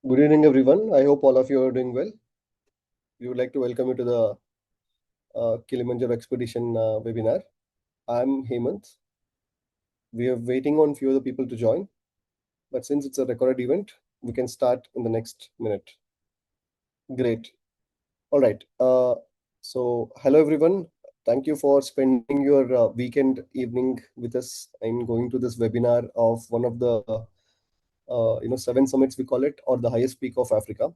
Good evening, everyone. I hope all of you are doing well. We would like to welcome you to the Kilimanjaro Expedition webinar. I'm Hemant. We are waiting on few other people to join, but since it's a recorded event, we can start in the next minute. Great. All right. Hello, everyone. Thank you for spending your weekend evening with us and going to this webinar of one of the seven summits we call it, or the highest peak of Africa.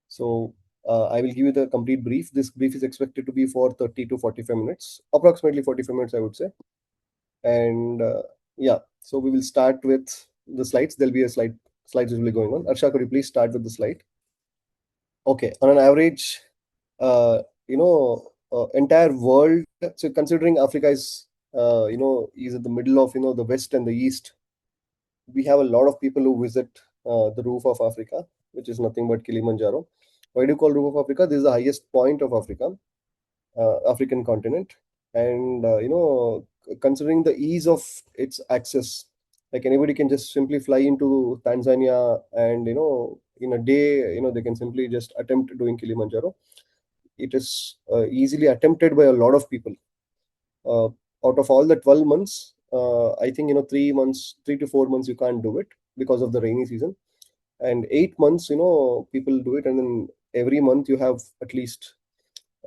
So I will give you the complete brief. This brief is expected to be for 30 to 45 minutes, approximately 45 minutes, I would say. And yeah, so we will start with the slides. There'll be a slides will be going on. Arsha, could you please start with the slide? Okay, on an average, entire world. So considering Africa is at the middle of the west and the east, we have a lot of people who visit the roof of Africa, which is nothing but Kilimanjaro. Why do you call roof of Africa? This is the highest point of Africa, African continent, and considering the ease of its access, like anybody can just simply fly into Tanzania, and in a day, they can simply just attempt doing Kilimanjaro. It is easily attempted by a lot of people. uh, Out of all the 12 months, I think 3 months, 3 to 4 months you can't do it because of the rainy season, and 8 months people do it, and then every month you have at least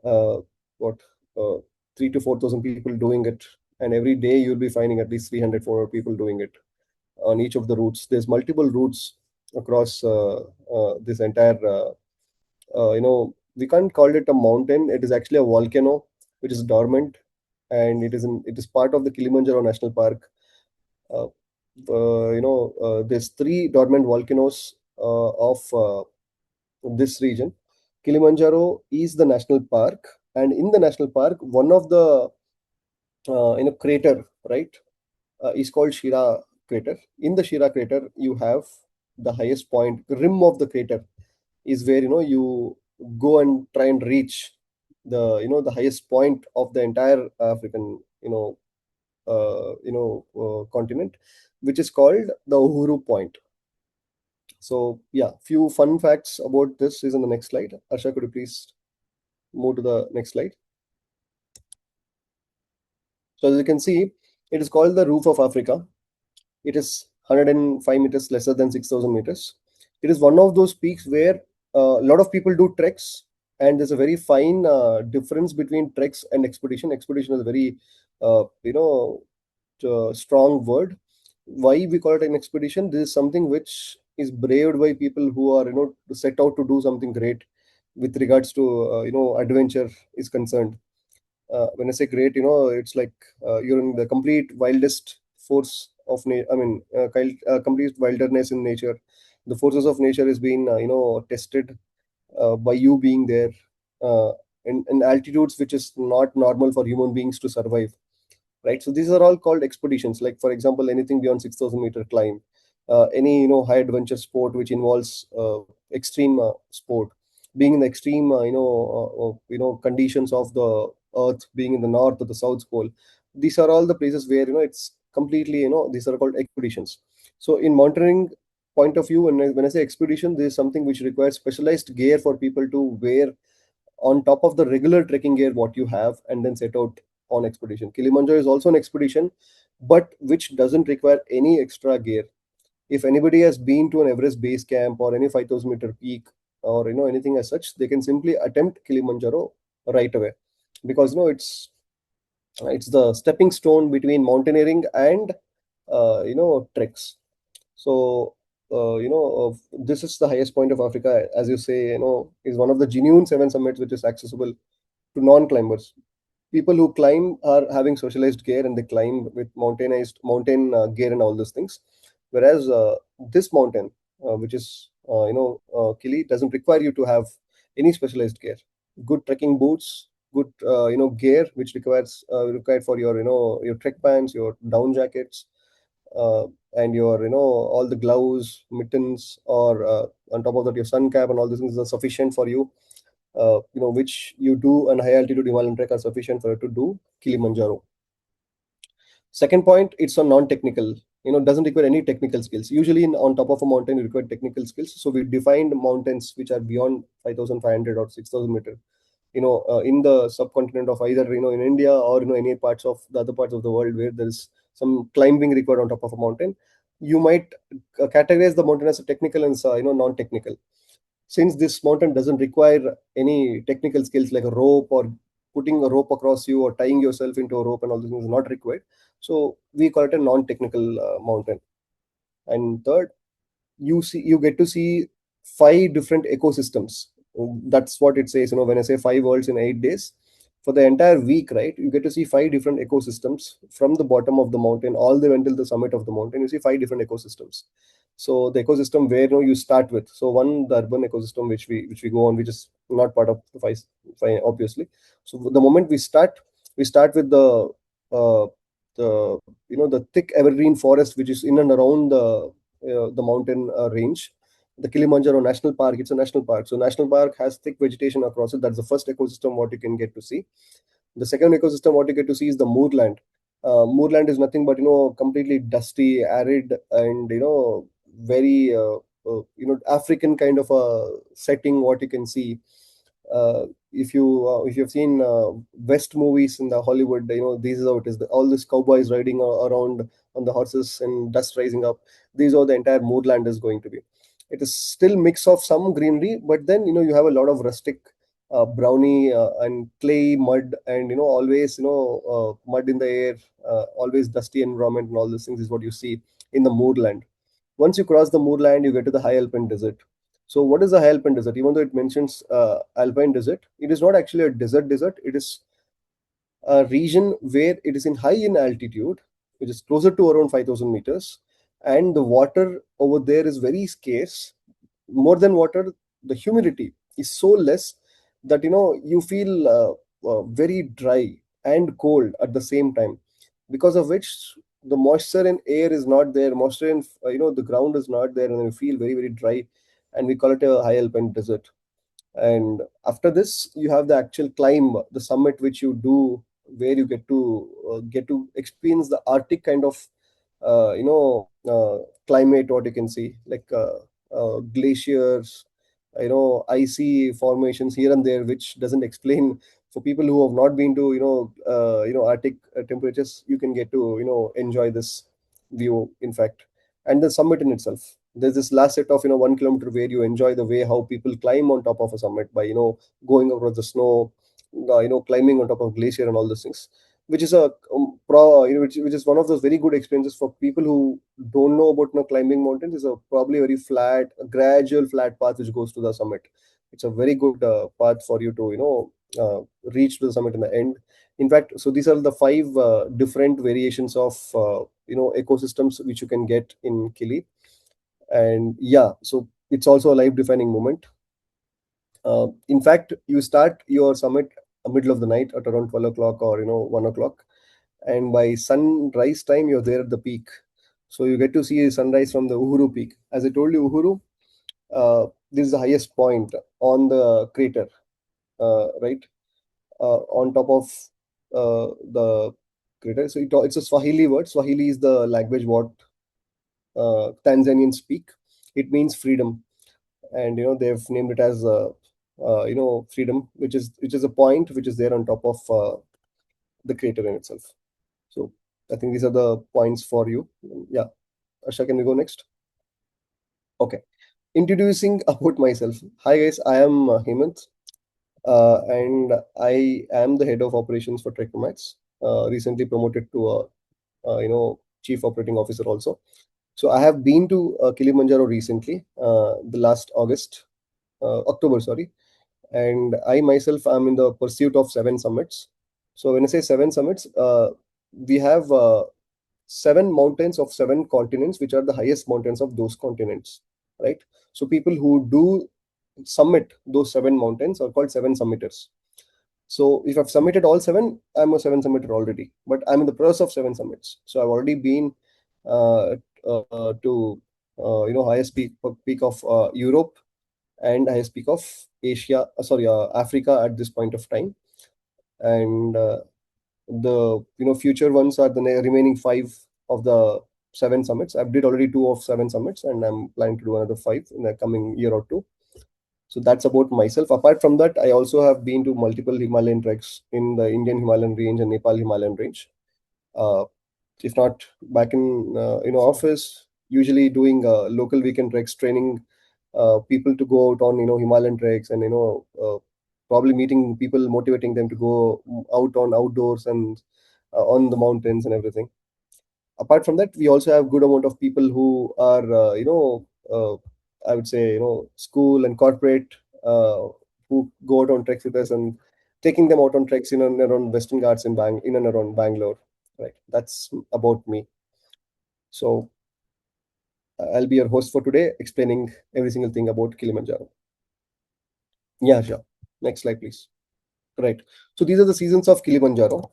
uh, what uh, 3 to 4 thousand people doing it, and every day you'll be finding at least 300 400 people doing it on each of the routes. There's multiple routes across this entire we can't call it a mountain. It is actually a volcano which is dormant, and it is part of the Kilimanjaro National Park. uh, there's three dormant volcanoes of this region. Kilimanjaro is the national park, and in the national park, one of the crater, right, is called Shira crater. In the Shira crater, you have the highest point, the rim of the crater is where you go and try and reach the highest point of the entire African continent, which is called the Uhuru Point. So yeah, few fun facts about this is in the next slide. Arsha, could you please move to the next slide? So as you can see, it is called the roof of Africa. It is 105 meters, lesser than 6,000 meters. It is one of those peaks where a lot of people do treks, and there's a very fine difference between treks and expedition. Expedition is a very strong word. Why we call it an expedition? This is something which is braved by people who are set out to do something great with regards to adventure is concerned. When I say great, it's like you're in the complete wildest force of complete wilderness in nature. The forces of nature is being tested by you being there uh, in altitudes which is not normal for human beings to survive, right? So these are all called expeditions. Like for example, anything beyond 6,000 meter climb, any high adventure sport which involves extreme sport, being in the extreme conditions of the earth, being in the north or the south pole. These are all the places where it's completely these are called expeditions. So in mountaineering point of view, when I say expedition, this is something which requires specialized gear for people to wear on top of the regular trekking gear what you have, and then set out on expedition. Kilimanjaro is also an expedition, but which doesn't require any extra gear. If anybody has been to an Everest base camp or any 5,000 meter peak, or anything as such, they can simply attempt Kilimanjaro right away, because it's the stepping stone between mountaineering and treks. So this is the highest point of Africa, as you say, is one of the genuine seven summits which is accessible to non-climbers. People who climb are having socialized gear, and they climb with mountain gear and all those things. Whereas this mountain, which is Kili, doesn't require you to have any specialized gear. Good trekking boots, good gear which required for your your trek pants, your down jackets, uh, and your all the gloves, mittens, or on top of that your sun cap and all these things are sufficient for you, which you do an high altitude Himalayan trek are sufficient for you to do Kilimanjaro. Second point, it's a non-technical. doesn't require any technical skills. Usually on top of a mountain you require technical skills. So we defined mountains which are beyond 5500 or 6000 meter, in the subcontinent of either, in India, or any parts of the other parts of the world where there is some climbing required on top of a mountain. You might categorize the mountain as a technical and non-technical. Since this mountain doesn't require any technical skills like a rope, or putting a rope across you, or tying yourself into a rope, and all these things is not required. So we call it a non-technical mountain. And third, you get to see five different ecosystems. That's what it says, when I say 5 worlds in 8 days. For the entire week, right, you get to see five different ecosystems from the bottom of the mountain all the way until the summit of the mountain. You see five different ecosystems. So the ecosystem where, you start with, so one, the urban ecosystem, which we go on, which is not part of the five, obviously. So the moment we start with uh, the thick evergreen forest which is in and around the mountain range. The Kilimanjaro National Park, it's a national park. So national park has thick vegetation across it. That's the first ecosystem what you can get to see. The second ecosystem what you get to see is the moorland. Moorland is nothing but, completely dusty, arid, and very African kind of a setting what you can see. If you've seen West movies in the Hollywood, this is how it is. All these cowboys riding around on the horses and dust rising up. These are the entire moorland is going to be. It is still mix of some greenery, but then you have a lot of rustic, browny, and clay mud, and always mud in the air, always dusty environment, and all these things is what you see in the moorland. Once you cross the moorland, you get to the high alpine desert. So what is the high alpine desert? Even though it mentions alpine desert, it is not actually a desert. It is a region where it is in high in altitude, which is closer to around 5000 meters, and the water over there is very scarce. More than water, the humidity is so less that you feel very dry and cold at the same time, because of which the moisture in air is not there, moisture in the ground is not there, and you feel very very dry, and we call it a high alpine desert. And after this you have the actual climb, the summit which you do, where you get to experience the arctic kind of climate what you can see, like glaciers, icy formations here and there, which doesn't explain. For people who have not been to arctic temperatures, you can get to enjoy this view, in fact. And the summit in itself, there's this last set of 1 kilometer where you enjoy the way how people climb on top of a summit by going across the snow, climbing on top of glacier and all those things, which is a which is one of those very good experiences for people who don't know about climbing mountains. Is a probably very flat, a gradual flat path which goes to the summit. It's a very good path for you to reach to the summit in the end. In fact, so these are the five different variations of ecosystems which you can get in Kili. And yeah, so it's also a life defining moment. In fact, you start your summit middle of the night at around 12 o'clock or 1 o'clock, and by sunrise time you're there at the peak. So you get to see sunrise from the Uhuru peak. As I told you, Uhuru, this is the highest point on the crater, right, on top of the crater. So it's a Swahili word. Swahili is the language what Tanzanians speak. It means freedom, and they've named it as freedom, which is a point which is there on top of the crater in itself. So I think these are the points for you. Yeah, Asha, can we go next? Okay, introducing about myself. Hi guys, I am Hemant, and I am the head of operations for TrekNomads. Recently promoted to a chief operating officer also. So I have been to Kilimanjaro recently, the last October, sorry, and I myself am in the pursuit of seven summits. So when I say seven summits, we have seven mountains of seven continents, which are the highest mountains of those continents, right? So people who do summit those seven mountains are called seven summiters. So if I've submitted all seven, I'm a seven summiter already. But I'm in the process of seven summits. So I've already been to highest peak of Europe, and highest peak of Africa at this point of time. And the future ones are the remaining five of the seven summits. I've did already two of seven summits, and I'm planning to do another five in the coming year or two. So that's about myself. Apart from that, I also have been to multiple Himalayan treks in the Indian Himalayan range and Nepal Himalayan range. Uh, if not back in office, usually doing local weekend treks, training people to go out on Himalayan treks, and probably meeting people, motivating them to go out on outdoors and on the mountains and everything. Apart from that, we also have good amount of people who are I would say school and corporate, who go out on treks with us, and taking them out on treks in and around Western Ghats in and around Bangalore. Right, that's about me. So I'll be your host for today, explaining every single thing about Kilimanjaro. Yeah, sure. Next slide, please. Right. So these are the seasons of Kilimanjaro.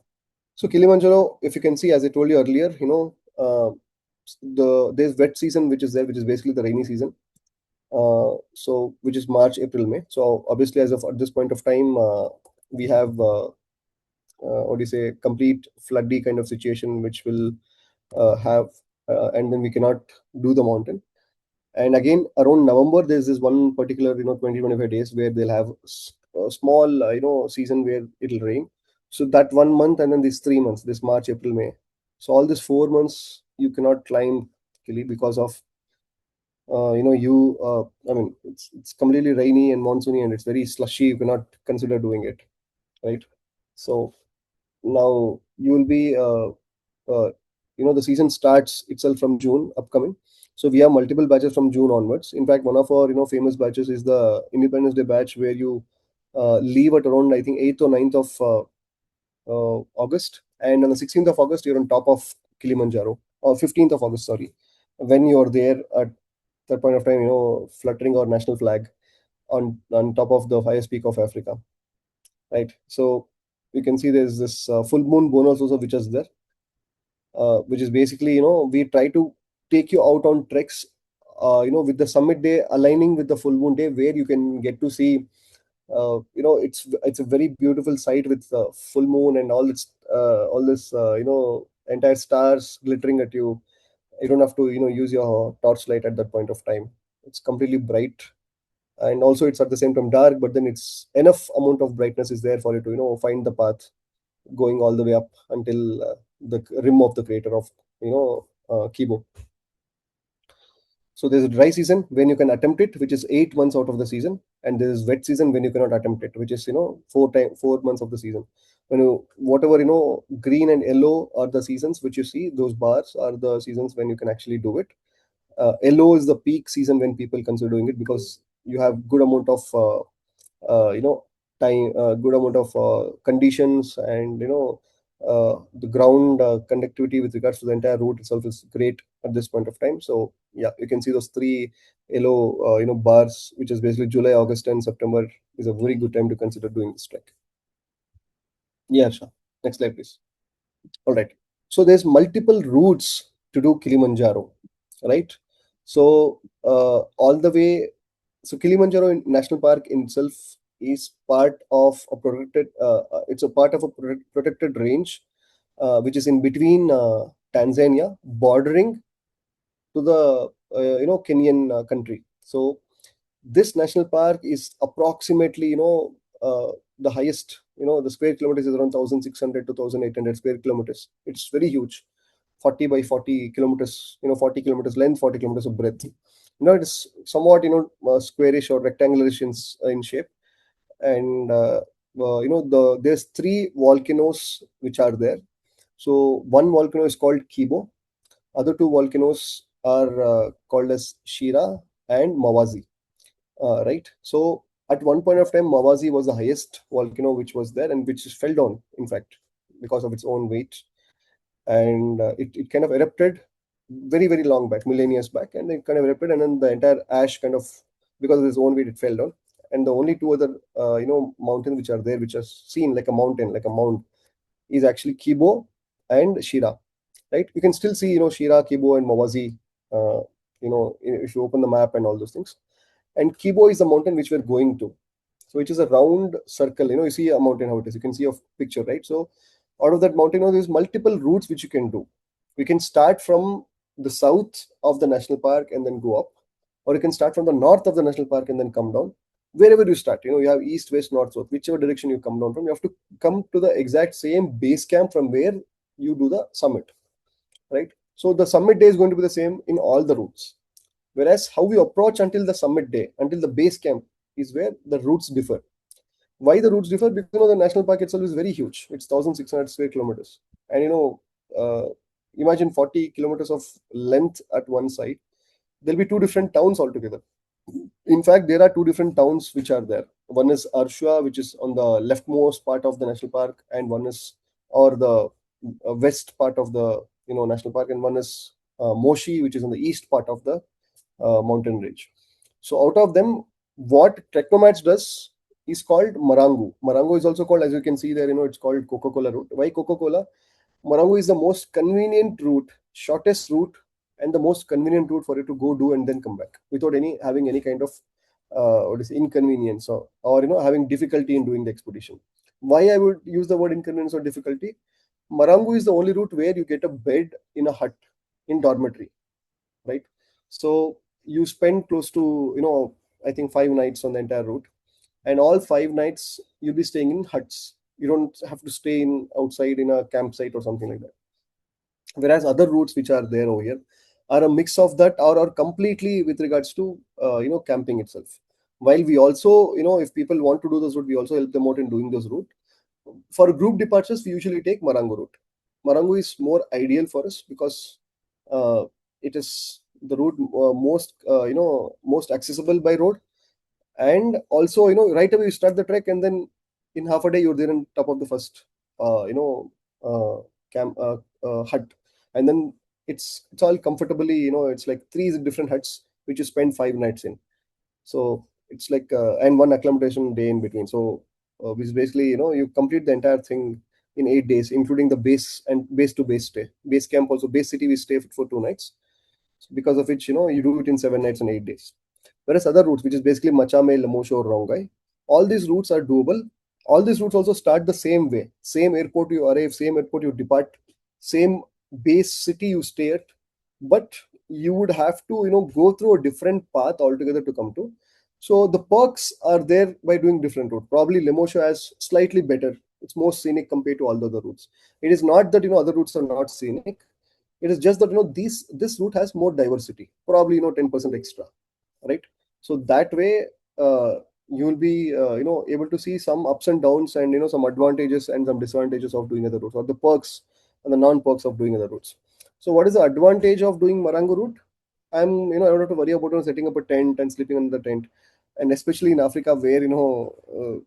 So Kilimanjaro, if you can see, as I told you earlier, there's wet season which is there, which is basically the rainy season. So which is March, April, May. So obviously, as of at this point of time, we have what do you say, complete floody kind of situation, which will have, and then we cannot do the mountain. And again, around November, there's this one particular 20-25 days where they'll have a small season where it'll rain. So that 1 month, and then these 3 months, this March, April, May. So all these 4 months you cannot climb Kili because of I mean, it's completely rainy and monsoony, and it's very slushy. You cannot consider doing it, right? So now you will be the season starts itself from June upcoming. So we have multiple batches from June onwards. In fact, one of our famous batches is the Independence Day batch, where you leave at around, I think, 8th or 9th of August, and on the 16th of August you're on top of Kilimanjaro, or 15th of August, sorry, when you're there at that point of time, fluttering our national flag on top of the highest peak of Africa, right? So you can see there's this full moon bonus also, which is there, which is basically, we try to take you out on treks, with the summit day aligning with the full moon day, where you can get to see, it's a very beautiful sight with the full moon and all this entire stars glittering at you. You don't have to use your torchlight at that point of time. It's completely bright, and also it's at the same time dark, but then it's enough amount of brightness is there for you to find the path going all the way up until the rim of the crater of Kibo. So there's a dry season when you can attempt it, which is 8 months out of the season, and there is wet season when you cannot attempt it, which is 4 months of the season. When you whatever green and yellow are the seasons which you see, those bars are the seasons when you can actually do it. Yellow is the peak season when people consider doing it, because you have good amount of uh, you know time, good amount of conditions, and the ground conductivity with regards to the entire route itself is great at this point of time. So yeah, you can see those three yellow bars, which is basically July, August, and September, is a very good time to consider doing this trek. Yeah, sure. Next slide, please. All right. So there's multiple routes to do Kilimanjaro, right? So all the way, so Kilimanjaro National Park in itself is part of a protected. It's a part of a protected range, which is in between Tanzania, bordering to the Kenyan country. So this national park is approximately the highest, the square kilometers is around 1600 to 1800 square kilometers. It's very huge, 40 by 40 kilometers, 40 kilometers length, 40 kilometers of breadth. It's somewhat squarish or rectangularish in shape. And there's three volcanoes which are there. So one volcano is called Kibo. Other two volcanoes are called as Shira and Mawazi, right? So at one point of time, Mawazi was the highest volcano which was there, and which fell down, in fact, because of its own weight. And it kind of erupted very, very long back, millennia back, and it kind of erupted, and then the entire ash kind of, because of its own weight, it fell down. And the only two other, mountains which are there, which are seen like a mountain, like a mount, is actually Kibo and Shira, right? You can still see, Shira, Kibo, and Mawazi, if you open the map and all those things. And Kibo is the mountain which we're going to. So it is a round circle. You see a mountain, how it is. You can see a picture, right? So out of that mountain, there's multiple routes which you can do. We can start from the south of the national park and then go up, or you can start from the north of the national park and then come down. Wherever you start, you have east, west, north, south, whichever direction you come down from, you have to come to the exact same base camp from where you do the summit, right? So the summit day is going to be the same in all the routes. Whereas how we approach until the summit day, until the base camp, is where the routes differ. Why the routes differ? Because the national park itself is very huge. It's 1,600 square kilometers, and imagine 40 kilometers of length at one side. There'll be two different towns altogether. In fact, there are two different towns which are there. One is Arshua, which is on the leftmost part of the national park, and one is, or the west part of the national park, and one is Moshi, which is on the east part of the mountain range. So out of them, what TrekNomads does is called Marangu. Marangu is also called, as you can see there, it's called Coca-Cola route. Why Coca-Cola? Marangu is the most convenient route, shortest route, and the most convenient route for you to go do and then come back without having any kind of what is inconvenience, or having difficulty in doing the expedition. Why I would use the word inconvenience or difficulty? Marangu is the only route where you get a bed in a hut in dormitory, right? So you spend close to I think 5 nights on the entire route, and all 5 nights you'll be staying in huts. You don't have to stay in outside in a campsite or something like that. Whereas other routes which are there over here are a mix of that, or completely with regards to camping itself. While we also, if people want to do this route, we also help them out in doing this route. For group departures, we usually take Marangu route. Marangu is more ideal for us because uh, it is the route most accessible by road, and also right away you start the trek, and then in half a day you're there on top of the first uh, you know uh, camp hut, and then it's all comfortably, it's like three different huts which you spend 5 nights in. So it's like and one acclimatation day in between. So which basically, you complete the entire thing in 8 days, including the base and base to base stay, base camp, also base city we stay for 2 nights, because of which you do it in 7 nights and 8 days. Whereas other routes, which is basically Machame, Lamosho, or Rongai, all these routes are doable. All these routes also start the same way. Same airport you arrive, same airport you depart, same base city you stay at. But you would have to, go through a different path altogether to come to. So the perks are there by doing different route. Probably Lemosho has slightly better. It's more scenic compared to all the other routes. It is not that other routes are not scenic. It is just that this route has more diversity. Probably 10% extra, right? So that way you will be able to see some ups and downs, and some advantages and some disadvantages of doing other routes, or the perks and the non-perks of doing other routes. So what is the advantage of doing Marangu route? I don't have to worry about setting up a tent and sleeping under the tent, and especially in Africa, where the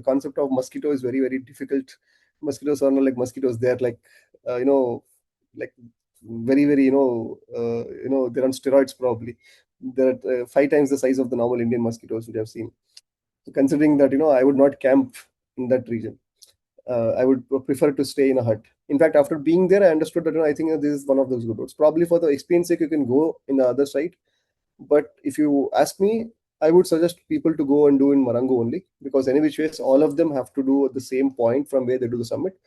concept of mosquito is very very difficult. Mosquitoes are not like mosquitoes; they are like like very very they're on steroids probably. They're 5 times the size of the normal Indian mosquitoes which I've seen. So considering that, I would not camp in that region. I would prefer to stay in a hut. In fact, after being there, I understood that I think this is one of those good roads. Probably for the experience sake, you can go in the other side. But if you ask me, I would suggest people to go and do in Marangu only, because any which ways, all of them have to do at the same point from where they do the summit.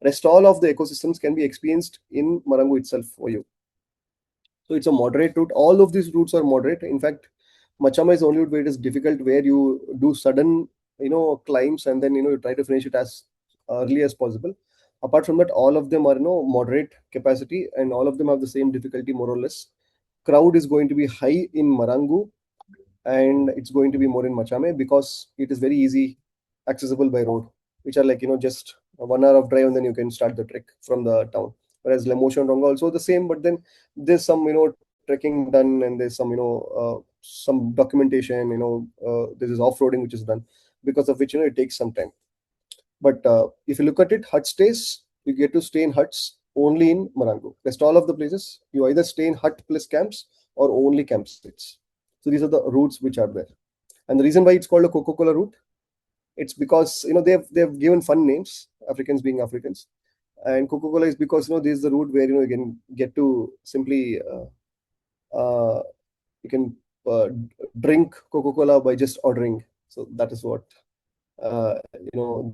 Rest all of the ecosystems can be experienced in Marangu itself for you. So it's a moderate route. All of these routes are moderate. In fact, Machama is the only route where it is difficult, where you do sudden, climbs, and then you try to finish it as early as possible. Apart from that, all of them are moderate capacity, and all of them have the same difficulty more or less. Crowd is going to be high in Marangu, and it's going to be more in Machame because it is very easy accessible by road, which are like just 1 hour of drive, and then you can start the trek from the town. Whereas Lemosho and Ronga also the same, but then there's some trekking done, and there's some documentation, there is off-roading which is done, because of which it takes some time. But if you look at it, hut stays, you get to stay in huts only in Marangu. Rest all of the places, you either stay in hut plus camps or only campsites. So these are the routes which are there. And the reason why it's called a Coca-Cola route, it's because they've given fun names, Africans being Africans. And Coca-Cola is because this is the route where you can get to simply you can drink Coca-Cola by just ordering. So that is what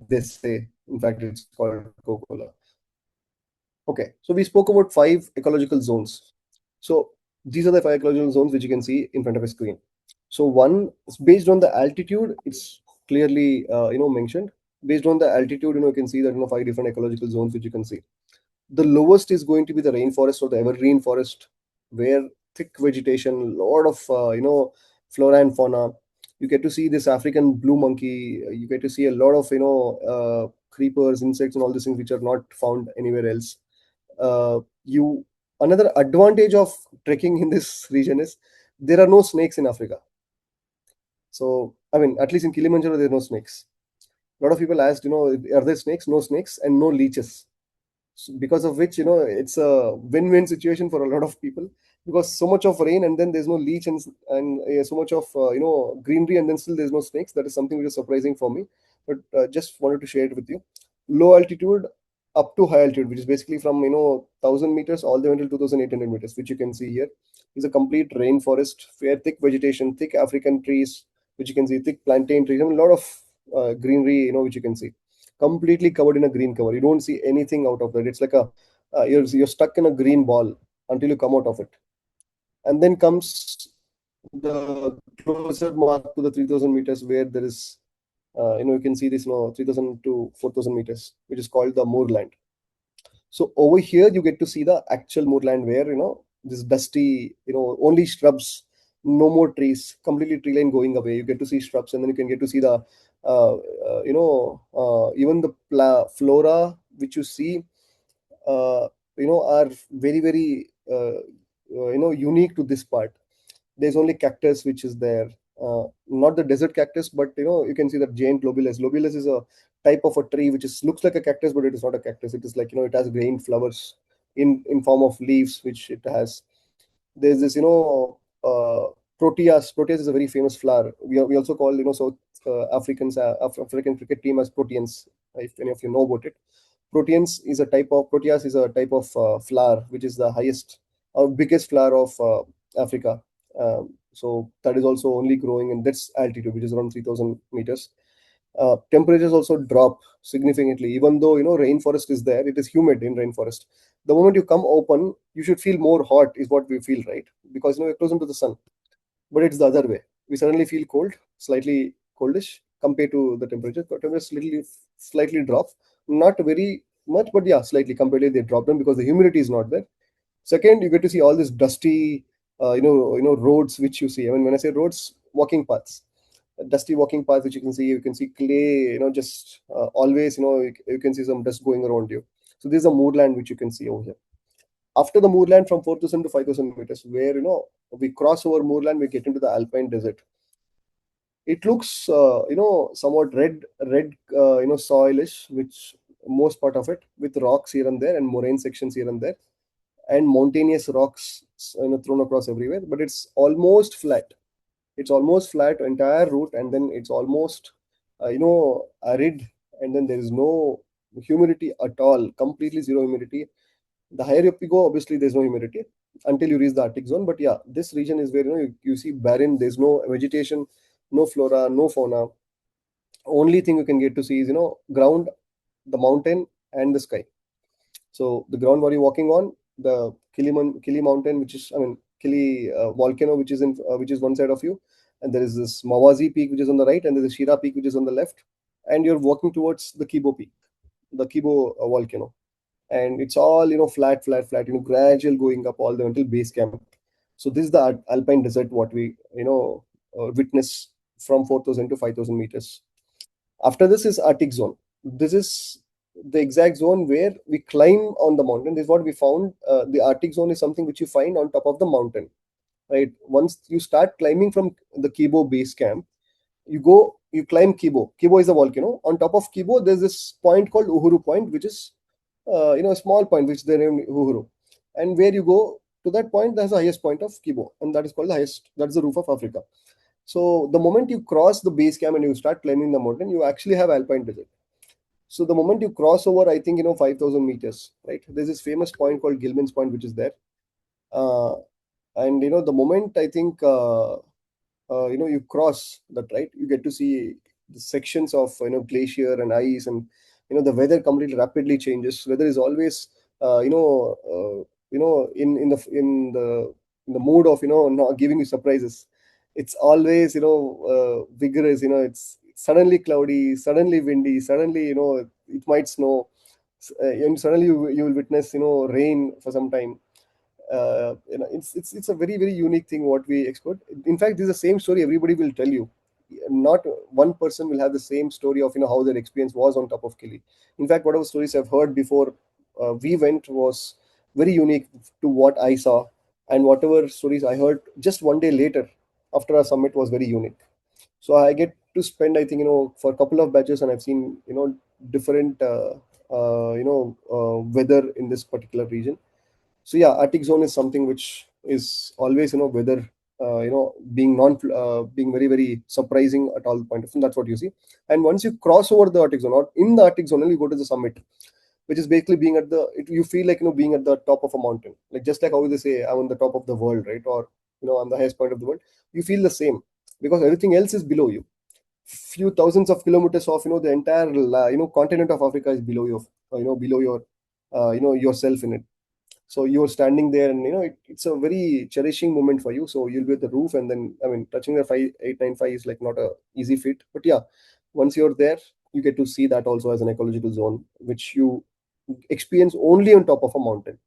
they say. In fact, it's called Coca-Cola. Okay, so we spoke about five ecological zones. So these are the five ecological zones which you can see in front of a screen. So one is based on the altitude. It's clearly mentioned. Based on the altitude, you can see that five different ecological zones which you can see. The lowest is going to be the rainforest or the evergreen forest, where thick vegetation, lot of flora and fauna. You get to see this African blue monkey. You get to see a lot of creepers, insects, and all these things which are not found anywhere else. You Another advantage of trekking in this region is there are no snakes in Africa. So I mean, at least in Kilimanjaro, there are no snakes. A lot of people asked, are there snakes? No snakes and no leeches. Because of which it's a win-win situation for a lot of people, because so much of rain and then there's no leech, and so much of greenery, and then still there's no snakes. That is something which is surprising for me, but just wanted to share it with you. Low altitude up to high altitude, which is basically from 1000 meters all the way until 2800 meters, which you can see here, is a complete rainforest, fair thick vegetation, thick African trees, which you can see, thick plantain trees, and a lot of greenery, which you can see, completely covered in a green cover. You don't see anything out of that. It's like a you're stuck in a green ball until you come out of it. And then comes the closer mark to the 3000 meters, where there is you can see this 3000 to 4000 meters, which is called the moorland. So over here you get to see the actual moorland, where this dusty, only shrubs, no more trees, completely tree line going away. You get to see shrubs, and then you can get to see the even the flora which you see are very very unique to this part. There's only cactus which is there, not the desert cactus, but you can see that giant lobulus is a type of a tree which is looks like a cactus, but it is not a cactus. It is like, it has green flowers in form of leaves which it has. There's this proteas is a very famous flower. We also call South African cricket team as proteans, if any of you know about it. Proteas is a type of flower which is the highest or biggest flower of Africa. So that is also only growing in this altitude, which is around 3000 meters. Temperatures also drop significantly, even though rainforest is there. It is humid in rainforest. The moment you come open, you should feel more hot, is what we feel, right? Because you're closer to the sun. But it's the other way. We suddenly feel cold, slightly coldish compared to the temperature. Temperatures slightly drop, not very much, but yeah, slightly. Comparatively they drop them because the humidity is not there. Second, you get to see all this dusty roads which you see. I mean, when I say roads, walking paths, dusty walking paths which you can see. You can see clay, just always, you can see some dust going around you. So this is a moorland which you can see over here. After the moorland, from 4000 to 5000 meters, where we cross over moorland, we get into the alpine desert. It looks somewhat soilish, which most part of it, with rocks here and there and moraine sections here and there, and mountainous rocks thrown across everywhere, but it's almost flat entire route, and then it's almost arid, and then there is no humidity at all, completely zero humidity. The higher up you go, obviously there's no humidity until you reach the Arctic zone. But yeah, this region is where you see barren. There's no vegetation, no flora, no fauna. Only thing you can get to see is ground, the mountain, and the sky. So the ground where you're walking on, the Kili mountain, which is, I mean, Kili volcano, which is one side of you, and there is this Mawazi peak which is on the right, and there's a Shira peak which is on the left, and you're walking towards the Kibo peak, the Kibo volcano, and it's all flat, flat, flat, gradual going up all the way until base camp. So this is the alpine desert what we witness from 4000 to 5000 meters. After this is Arctic zone. This is the exact zone where we climb on the mountain. This is what we found. The Arctic zone is something which you find on top of the mountain, right? Once you start climbing from the Kibo base camp, you climb Kibo. Kibo is a volcano. On top of Kibo, there's this point called Uhuru Point, which is a small point which they named Uhuru. And where you go to that point, that's the highest point of Kibo, and that is called the highest. That's the roof of Africa. So the moment you cross the base camp and you start climbing the mountain, you actually have alpine desert. So the moment you cross over, I think 5,000 meters, right? There's this famous point called Gilman's Point, which is there. Uh, and the moment I think you cross that, right, you get to see the sections of glacier and ice, and the weather completely rapidly changes. Weather is always uh, you know uh, in the mood of not giving you surprises. It's always vigorous. It's suddenly cloudy, suddenly windy, suddenly it might snow, and suddenly you will witness rain for some time. It's a very very unique thing what we export. In fact, this is the same story everybody will tell you. Not one person will have the same story of how their experience was on top of Kili. In fact, whatever stories I've heard before we went was very unique to what I saw, and whatever stories I heard just one day later after our summit was very unique. So I get to spend, I think, for a couple of batches, and I've seen different weather in this particular region. So yeah, Arctic zone is something which is always weather being very very surprising at all point of time. That's what you see. And once you cross over the Arctic zone, or in the Arctic zone, only you go to the summit, which is basically being at you feel like being at the top of a mountain, like just like how they say I'm on the top of the world, right? Or I'm the highest point of the world. You feel the same, because everything else is below you. Few thousands of kilometers of the entire continent of Africa is below you, below your yourself in it. So you're standing there, and it's a very cherishing moment for you. So you'll be at the roof, and then, I mean, touching the 5895 is like not a easy feat, but yeah, once you're there, you get to see that also as an ecological zone which you experience only on top of a mountain.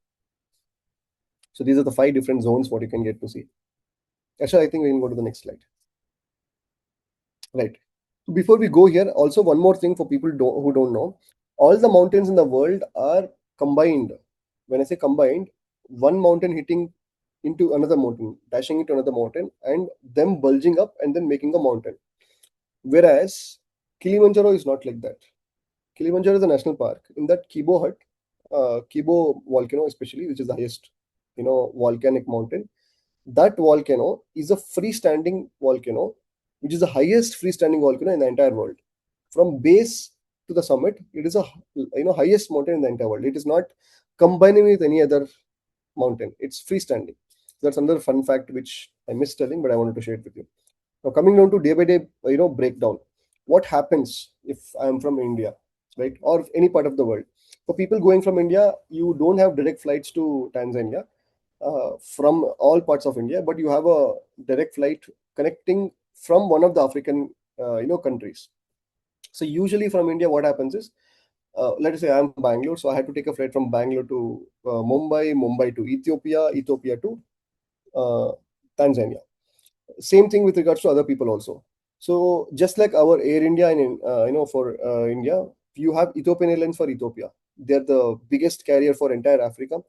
So these are the five different zones what you can get to see. Actually, I think we can go to the next slide. Right. So before we go here, also one more thing for people who don't know, all the mountains in the world are combined. When I say combined, one mountain hitting into another mountain, dashing into another mountain, and them bulging up and then making a mountain. Whereas Kilimanjaro is not like that. Kilimanjaro is a national park. In that Kibo volcano especially, which is the highest, volcanic mountain, that volcano is a freestanding volcano, which is the highest freestanding volcano in the entire world. From base to the summit, it is a highest mountain in the entire world. It is not combining with any other mountain. It's freestanding. That's another fun fact which I missed telling, but I wanted to share it with you. Now, coming down to day by day, breakdown. What happens if I am from India, right, or any part of the world? For people going from India, you don't have direct flights to Tanzania from all parts of India, but you have a direct flight connecting from one of the African, countries. So usually from India, what happens is, let us say I'm from Bangalore, so I had to take a flight from Bangalore to Mumbai, Mumbai to Ethiopia, Ethiopia to uh, Tanzania. Same thing with regards to other people also. So just like our Air India and for India, you have Ethiopian Airlines for Ethiopia. They're the biggest carrier for entire Africa.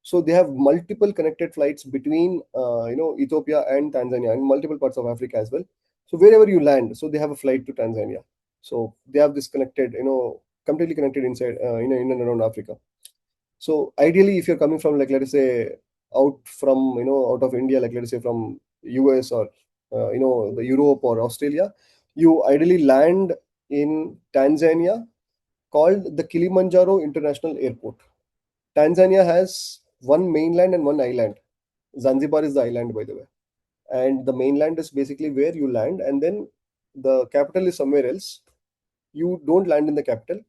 So they have multiple connected flights between Ethiopia and Tanzania and multiple parts of Africa as well. So wherever you land, so they have a flight to Tanzania. So they have this connected, completely connected inside, in and around Africa. So ideally, if you're coming from, like, let us say, out of India, like let us say from US or the Europe or Australia, you ideally land in Tanzania, called the Kilimanjaro International Airport. Tanzania has one mainland and one island. Zanzibar is the island, by the way, and the mainland is basically where you land, and then the capital is somewhere else. You don't land in the capital.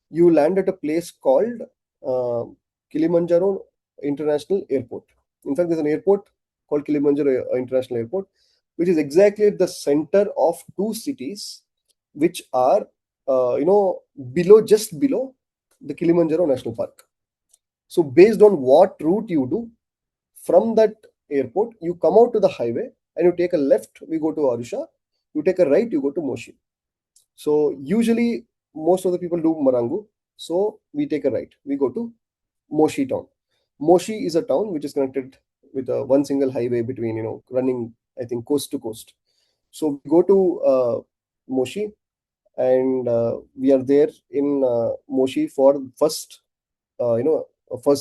You land at a place called uh, Kilimanjaro International Airport. In fact, there's an airport called Kilimanjaro International Airport, which is exactly at the center of two cities, which are, just below the Kilimanjaro National Park. So, based on what route you do from that airport, you come out to the highway and you take a left, we go to Arusha. You take a right, you go to Moshi. So usually most of the people do Marangu. So we take a right. We go to Moshi town. Moshi is a town which is connected with a one single highway between, running, I think, coast to coast. So we go to Moshi, and we are there in Moshi for first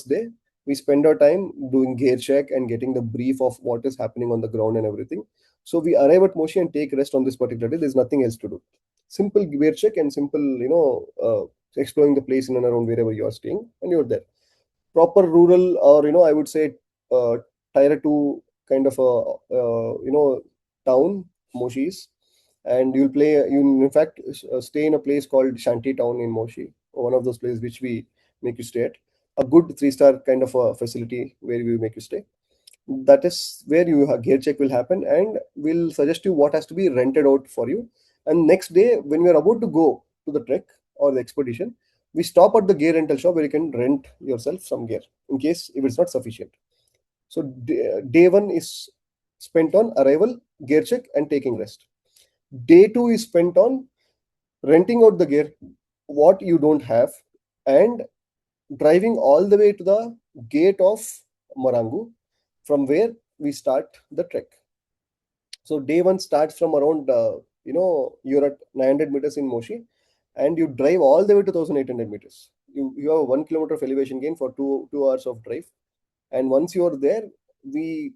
day. We spend our time doing gear check and getting the brief of what is happening on the ground and everything. So we arrive at Moshi and take rest on this particular day. There's nothing else to do. Simple gear check and simple, exploring the place in and around wherever you are staying, and you're there. Proper rural, or I would say uh, tier 2 kind of a town, Moshis. And you in fact stay in a place called Shanty Town in Moshi, one of those places which we make you stay at. a good three-star kind of a facility where we make you stay. That is where your gear check will happen, and we'll suggest you what has to be rented out for you. And next day, when we are about to go to the trek or the expedition, we stop at the gear rental shop where you can rent yourself some gear in case if it's not sufficient. So day one is spent on arrival, gear check, and taking rest. Day two is spent on renting out the gear, what you don't have, and driving all the way to the gate of Marangu, from where we start the trek. So day one starts from around, you're at 900 meters in Moshi, and you drive all the way to 1800 meters. You have a 1 kilometer of elevation gain for two hours of drive. And once you're there, we,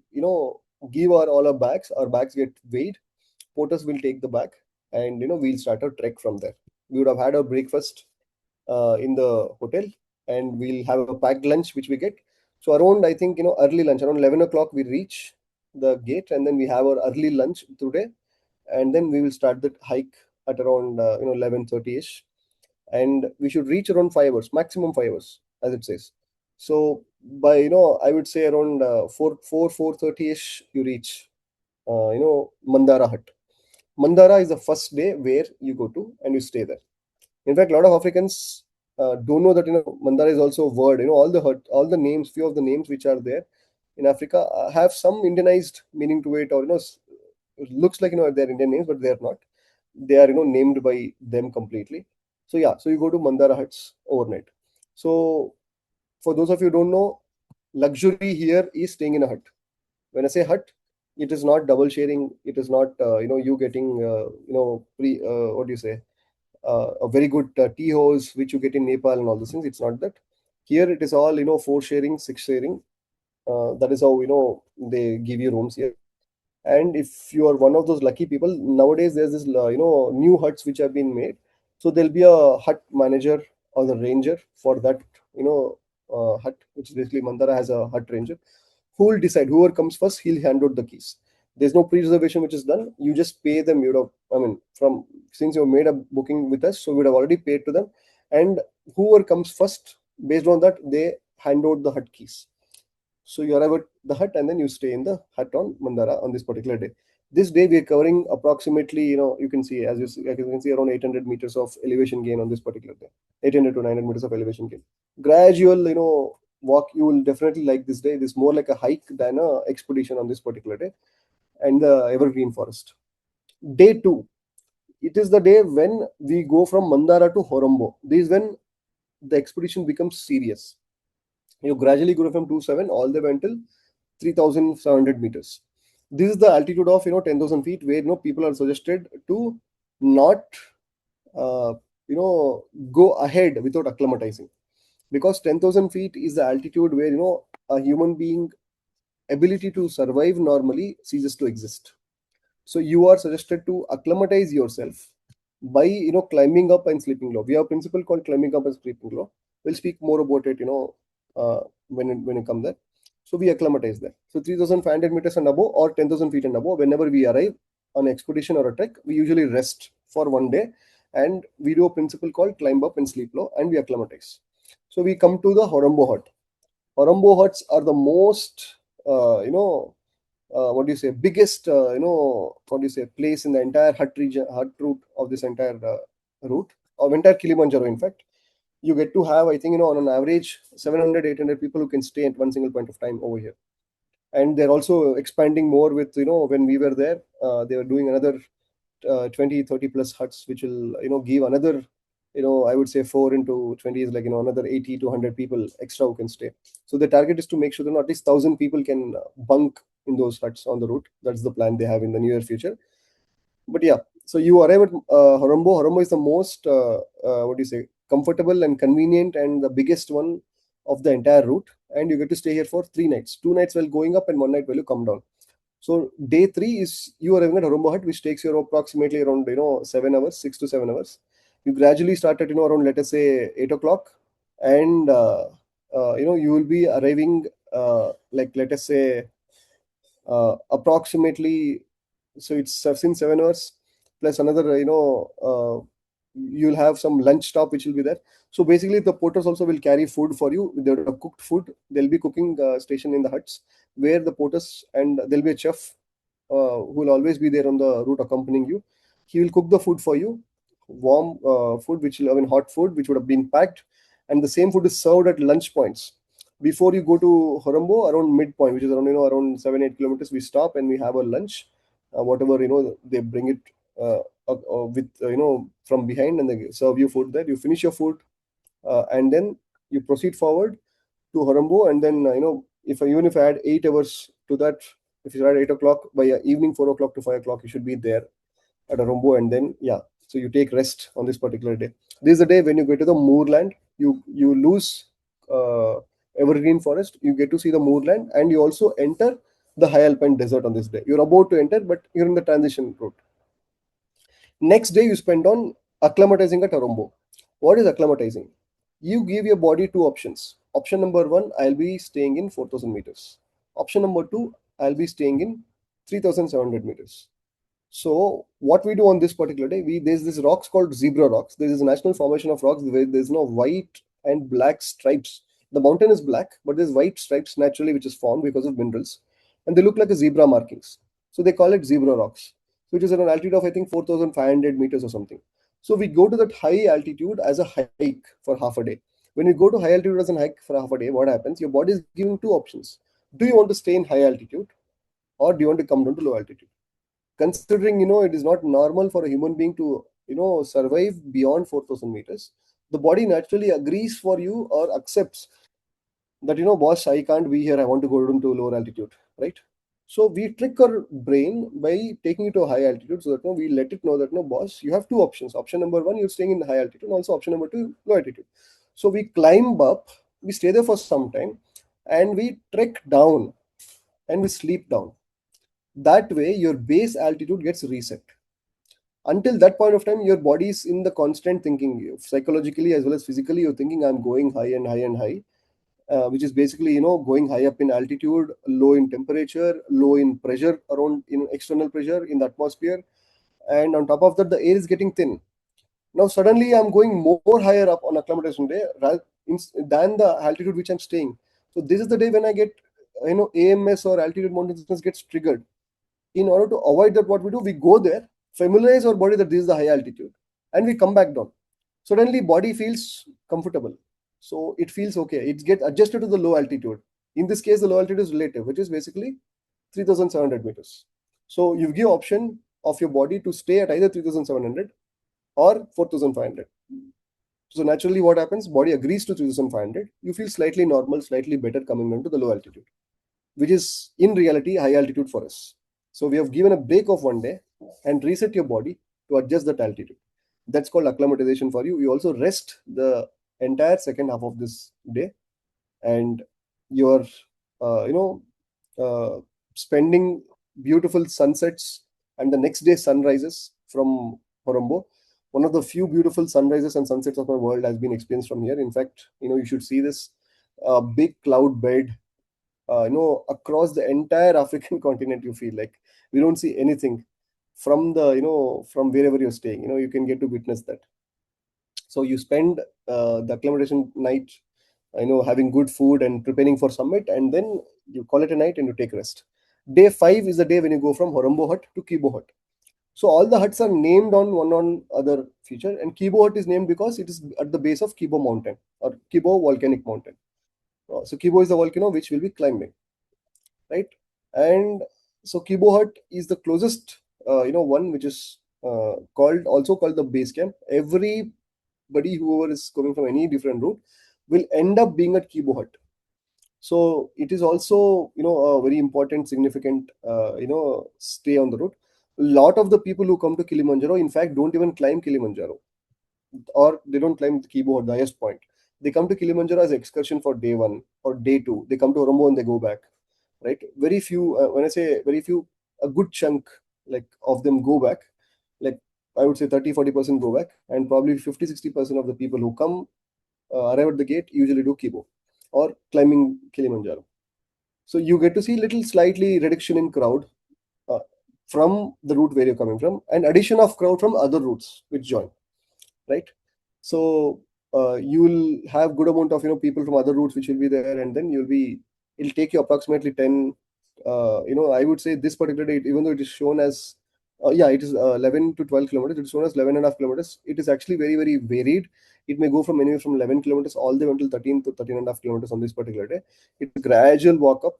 give all our bags get weighed, porters will take the bag, and, we'll start our trek from there. We would have had our breakfast in the hotel, and we'll have a packed lunch which we get. So around, I think, early lunch around 11 o'clock we reach the gate, and then we have our early lunch today, and then we will start the hike at around 11:30 ish, and we should reach around 5 hours, maximum 5 hours, as it says. So by, I would say around 4:30 ish you reach Mandara hut. Mandara is the first day where you go to and you stay there. In fact, a lot of Africans don't know that, Mandara is also a word. All the names, few of the names which are there in Africa have some Indianized meaning to it, or it looks like, they're Indian names, but they're not. They are, named by them completely. So yeah, so you go to Mandara huts overnight. So for those of you who don't know, luxury here is staying in a hut. When I say hut, it is not double sharing. It is not you getting what do you say, a very good tea house which you get in Nepal and all those things. It's not that. Here it is all, four sharing, six sharing. That is how, they give you rooms here. And if you are one of those lucky people, nowadays there's this new huts which have been made. So there'll be a hut manager or the ranger for that, hut, which is basically Mandara has a hut ranger who will decide. Whoever comes first, he'll hand out the keys. There's no pre-reservation which is done. You just pay them. I mean, from since you made a booking with us, so we'd have already paid to them, and whoever comes first, based on that, they hand out the hut keys. So you arrive at the hut, and then you stay in the hut on Mandara on this particular day. This day we are covering approximately, you can see, as you can see, around 800 meters of elevation gain on this particular day. 800 to 900 meters of elevation gain. Gradual, walk. You will definitely like this day. This is more like a hike than a expedition on this particular day, and the evergreen forest. Day two. It is the day when we go from Mandara to Horombo. This is when the expedition becomes serious. You gradually go from 27 all the way until 3,700 meters. This is the altitude of 10,000 feet, where people are suggested to not uh, you know go ahead without acclimatizing, because 10,000 feet is the altitude where a human being ability to survive normally ceases to exist. So you are suggested to acclimatize yourself by climbing up and sleeping low. We have a principle called climbing up and sleeping low. We'll speak more about it when you come there. So we acclimatize there. So 3,500 meters and above, or 10,000 feet and above, whenever we arrive on an expedition or a trek, we usually rest for one day, and we do a principle called climb up and sleep low, and we acclimatize. So we come to the Horombo hut. Horombo huts are the most what do you say, biggest what do you say, place in the entire hut route of this entire route of entire Kilimanjaro. In fact, you get to have, I think, on an average 700 800 people who can stay at one single point of time over here. And they're also expanding more with, when we were there, they were doing another 20 30 plus huts, which will give another, I would say 4 into 20 is like, another 80 to 100 people extra who can stay. So the target is to make sure that at least 1,000 people can bunk in those huts on the route. That's the plan they have in the near future. But yeah, so you arrive at Horombo. Horombo is the most what do you say, comfortable and convenient and the biggest one of the entire route, and you get to stay here for 3 nights, 2 nights while going up and one night while you come down. So day three is you arriving at Horombo hut, which takes you approximately around 7 hours, 6 to 7 hours. You gradually start at around, let us say, 8 o'clock, and you will be arriving like, let us say, approximately, so it's since 7 hours plus another you'll have some lunch stop which will be there. So basically the porters also will carry food for you. They'll have cooked food. There'll be cooking station in the huts where the porters, and there'll be a chef who will always be there on the route accompanying you. He will cook the food for you, warm food, which will have, in hot food, which would have been packed, and the same food is served at lunch points. Before you go to Horombo, around midpoint, which is around, around 7-8 kilometers, we stop and we have a lunch, whatever, they bring it with, from behind, and they serve you food there. You finish your food, and then you proceed forward to Horombo, and then if even if I add 8 hours to that, if you add 8 o'clock, by evening 4 o'clock to 5 o'clock, you should be there at Horombo, and then yeah, so you take rest on this particular day. This is the day when you go to the moorland. You lose uh, evergreen forest. You get to see the moorland, and you also enter the high alpine desert on this day. You're about to enter, but you're in the transition route. Next day you spend on acclimatizing at Arombo. What is acclimatizing? You give your body two options. Option number one, I'll be staying in 4,000 meters. Option number two, I'll be staying in 3,700 meters. So what we do on this particular day, there's this rocks called zebra rocks. There is a national formation of rocks where there's no white and black stripes. The mountain is black, but there's white stripes naturally, which is formed because of minerals, and they look like a zebra markings. So they call it zebra rocks, which is at an altitude of I think 4,500 meters or something. So we go to that high altitude as a hike for half a day. When you go to high altitude as a hike for half a day, what happens? Your body is giving two options. Do you want to stay in high altitude, or do you want to come down to low altitude? Considering it is not normal for a human being to survive beyond 4,000 meters, the body naturally agrees for you or accepts that, boss, I can't be here, I want to go down to lower altitude, right? So we trick our brain by taking it to a high altitude, so that we let it know that, no, boss, you have two options. Option number one, you're staying in high altitude, and also option number two, low altitude. So we climb up, we stay there for some time, and we trek down, and we sleep down. That way your base altitude gets reset. Until that point of time, your body is in the constant thinking, psychologically as well as physically. You're thinking, I'm going high and high and high, which is basically going high up in altitude, low in temperature, low in pressure, around external pressure in the atmosphere, and on top of that the air is getting thin. Now suddenly I'm going more higher up on acclimatization day than the altitude which I'm staying. So this is the day when I get AMS, or altitude mountain sickness, gets triggered. In order to avoid that, what we do, we go there, familiarize our body that this is the high altitude, and we come back down. Suddenly body feels comfortable, so it feels okay, it gets adjusted to the low altitude. In this case, the low altitude is relative, which is basically 3,700 meters. So you give option of your body to stay at either 3,700 or 4,500. So naturally what happens, body agrees to 3,500. You feel slightly normal, slightly better coming down to the low altitude, which is in reality high altitude for us. So we have given a break of one day and reset your body to adjust that altitude. That's called acclimatization for you. You also rest the entire second half of this day, and you're, uh, you know, uh, spending beautiful sunsets and the next day sunrises from Horombo. One of the few beautiful sunrises and sunsets of my world has been experienced from here. In fact, you should see this big cloud bed across the entire African continent. You feel like we don't see anything from the from wherever you're staying. You can get to witness that. So you spend the acclimatization night, having good food and preparing for summit, and then you call it a night and you take rest. Day 5 is the day when you go from Horombo hut to Kibo hut. So all the huts are named on one on other feature, and Kibo hut is named because it is at the base of Kibo mountain, or Kibo volcanic mountain. So Kibo is the volcano which will be climbing, right? And so Kibo hut is the closest one, which is called the base camp. Everybody whoever is coming from any different route will end up being at Kibo hut. So it is also a very important, significant stay on the route. A lot of the people who come to Kilimanjaro, in fact, don't even climb Kilimanjaro, or they don't climb the Kibo or the highest point. They come to Kilimanjaro as an excursion for day one or day two. They come to Orombo and they go back, right? Very few, when I say very few, a good chunk like of them go back. Like I would say 30-40% go back, and probably 50-60% of the people who come arrive at the gate usually do Kibo or climbing Kilimanjaro. So you get to see little slightly reduction in crowd uh, from the route where you're coming from, and addition of crowd from other routes which join. right? So you will have good amount of people from other routes which will be there, and then it'll take you approximately 10, I would say this particular day, even though it is shown as yeah, it is 11 to 12 kilometers. It is shown as 11 and a half kilometers. It is actually very, very varied. It may go from anywhere from 11 kilometers all the way until 13 to 13 and a half kilometers on this particular day. It's a gradual walk up.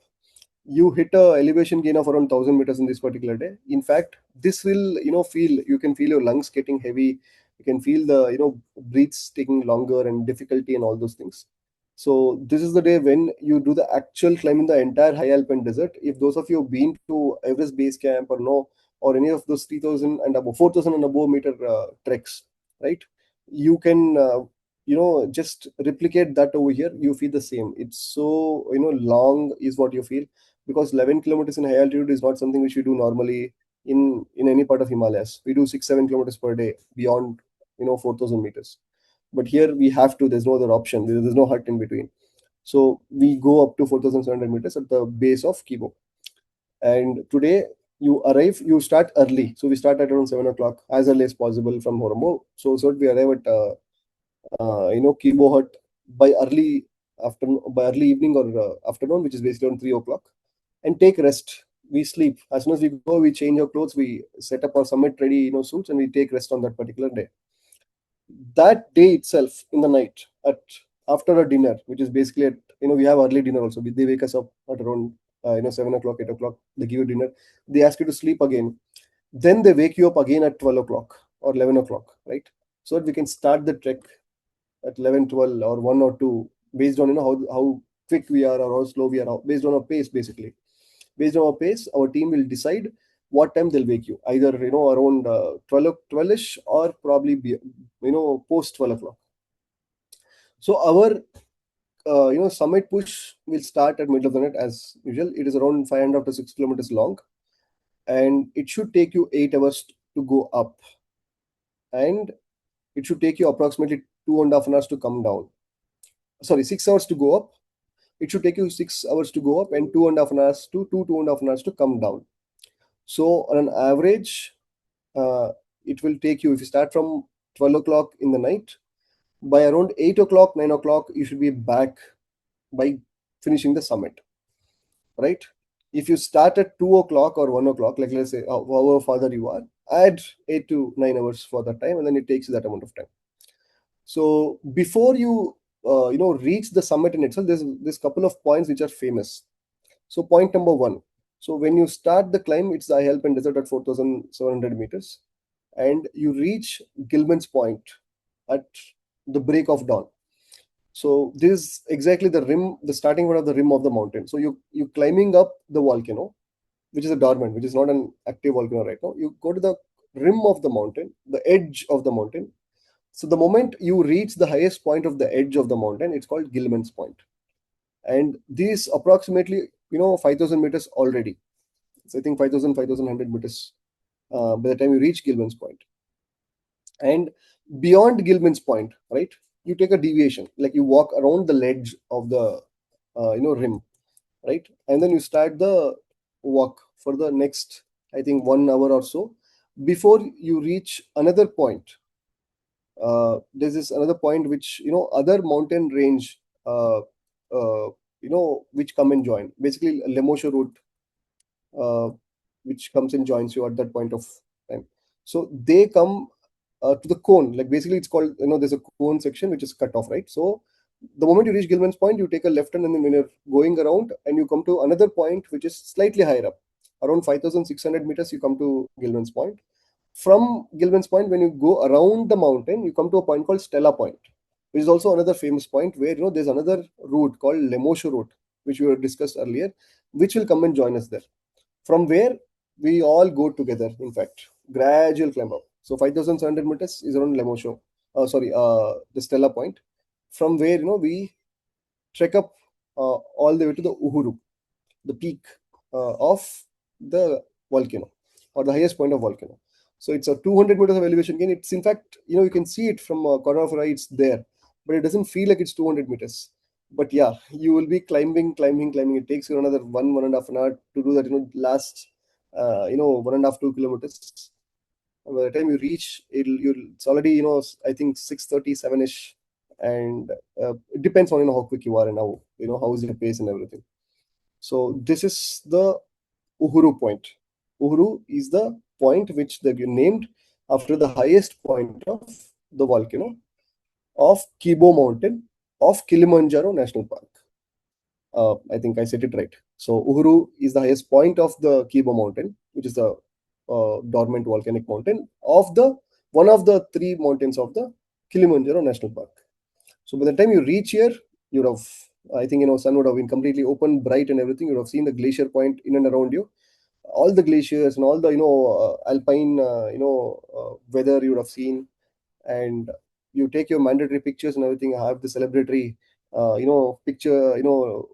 You hit a elevation gain of around 1,000 meters in this particular day. In fact, this will you can feel your lungs getting heavy. You can feel the breaths taking longer and difficulty and all those things. So this is the day when you do the actual climb in the entire high alpine desert. If those of you have been to Everest base camp or no, or any of those 3,000 and above, 4,000 and above meter treks, right, you can just replicate that over here. You feel the same. It's so long is what you feel, because 11 kilometers in high altitude is not something which we do normally in any part of Himalayas. We do 6-7 kilometers per day beyond 4,000 meters. But here we have to. There's no other option. There's no hut in between. So we go up to 4,700 meters at the base of Kibo. And today you start early. So we start at around 7 o'clock, as early as possible from Horombo. So we arrive at Kibo hut by early evening or afternoon, which is basically around 3 o'clock, and take rest. We sleep. As soon as we go, we change our clothes, we set up our summit ready, suits, and we take rest on that particular day. That day itself, in the night, at after a dinner, which is basically at we have early dinner also. They wake us up at around 7 o'clock, 8 o'clock. They give you dinner. They ask you to sleep again. Then they wake you up again at 12 o'clock or 11 o'clock, right? So that we can start the trek at 11, 12, or 1 or 2, based on how quick we are or how slow we are, based on our pace. Basically, based on our pace, our team will decide what time they'll wake you, either around 12ish, or probably post 12 o'clock. So our summit push will start at middle of the night as usual. It is around 500 to 6 kilometers long, and it should take you 8 hours to go up, and it should take you approximately 2.5 hours to come down. Sorry, 6 hours to go up. It should take you 6 hours to go up, and 2.5 hours to come down. So on an average, it will take you, if you start from 12 o'clock in the night, by around 8 o'clock, 9 o'clock, you should be back by finishing the summit, right? If you start at 2 o'clock or 1 o'clock, like let's say however farther you are, add 8 to 9 hours for that time, and then it takes you that amount of time. So before you reach the summit in itself, there's couple of points which are famous. So point number one. So when you start the climb, it's the high alpine desert at 4,700 meters, and you reach Gilman's Point at the break of dawn. So this is exactly the starting point of the rim of the mountain. So you climbing up the volcano, which is a dormant, which is not an active volcano right now. You go to the rim of the mountain, the edge of the mountain. So the moment you reach the highest point of the edge of the mountain, it's called Gilman's Point. And this approximately 5,000 meters already. So I think 5,100 meters by the time you reach Gilman's Point. And beyond Gilman's Point, right, you take a deviation, like you walk around the ledge of the rim, right, and then you start the walk for the next, I think, 1 hour or so before you reach another point. There's this another point which other mountain range which come and join, basically Lemosho route, uh, which comes and joins you at that point of time. So they come to the cone, like basically it's called, there's a cone section which is cut off, right? So the moment you reach Gilman's Point, you take a left turn, and then when you're going around and you come to another point which is slightly higher up, around 5,600 meters, you come to Gilman's Point. From Gilman's Point, when you go around the mountain, you come to a point called Stella Point, which is also another famous point where there's another route called Lemosho route, which we were discussed earlier, which will come and join us there. From where we all go together, in fact, gradual climb up. So 5,700 meters is around Lemosho. The Stella Point. From where we trek up all the way to the Uhuru, the peak of the volcano, or the highest point of volcano. So it's a 200 meters of elevation gain. It's, in fact, you can see it from corner of your eye. It's there, but it doesn't feel like it's 200 meters. But yeah, you will be climbing. It takes you another 1.5 hour to do that. Last 1.5 2 kilometers. And by the time you reach, it's already, I think 6:37 ish, and it depends on how quick you are and how is your pace and everything. So this is the Uhuru point. Uhuru is the point which they named after the highest point of the volcano of Kibo Mountain of Kilimanjaro National Park. I think I said it right. So Uhuru is the highest point of the Kibo Mountain, which is the dormant volcanic mountain of the one of the three mountains of the Kilimanjaro National Park. So by the time you reach here, you'd have, I think, sun would have been completely open, bright, and everything. You'd have seen the glacier point in and around you, all the glaciers and all the alpine weather you would have seen, and you take your mandatory pictures and everything, have the celebratory picture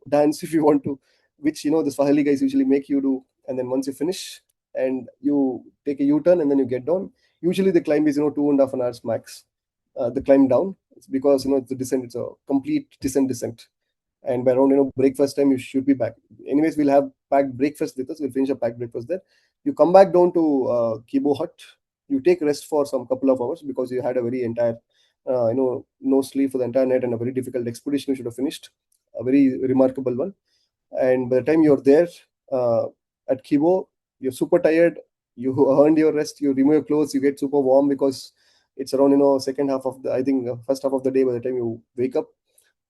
dance if you want to, which the Swahili guys usually make you do. And then once you finish and you take a u-turn and then you get down, usually the climb is 2.5 hours max. The climb down, it's because it's a descent, it's a complete descent, and by around breakfast time you should be back. Anyways, we'll have packed breakfast with us, we'll finish a packed breakfast there. You come back down to Kibo Hut. You take rest for some couple of hours because you had a very entire no sleep for the entire night and a very difficult expedition you should have finished, a very remarkable one. And by the time you're there uh, at Kibo, you're super tired, you earned your rest, you remove your clothes, you get super warm because it's around second half of the, I think, first half of the day. By the time you wake up,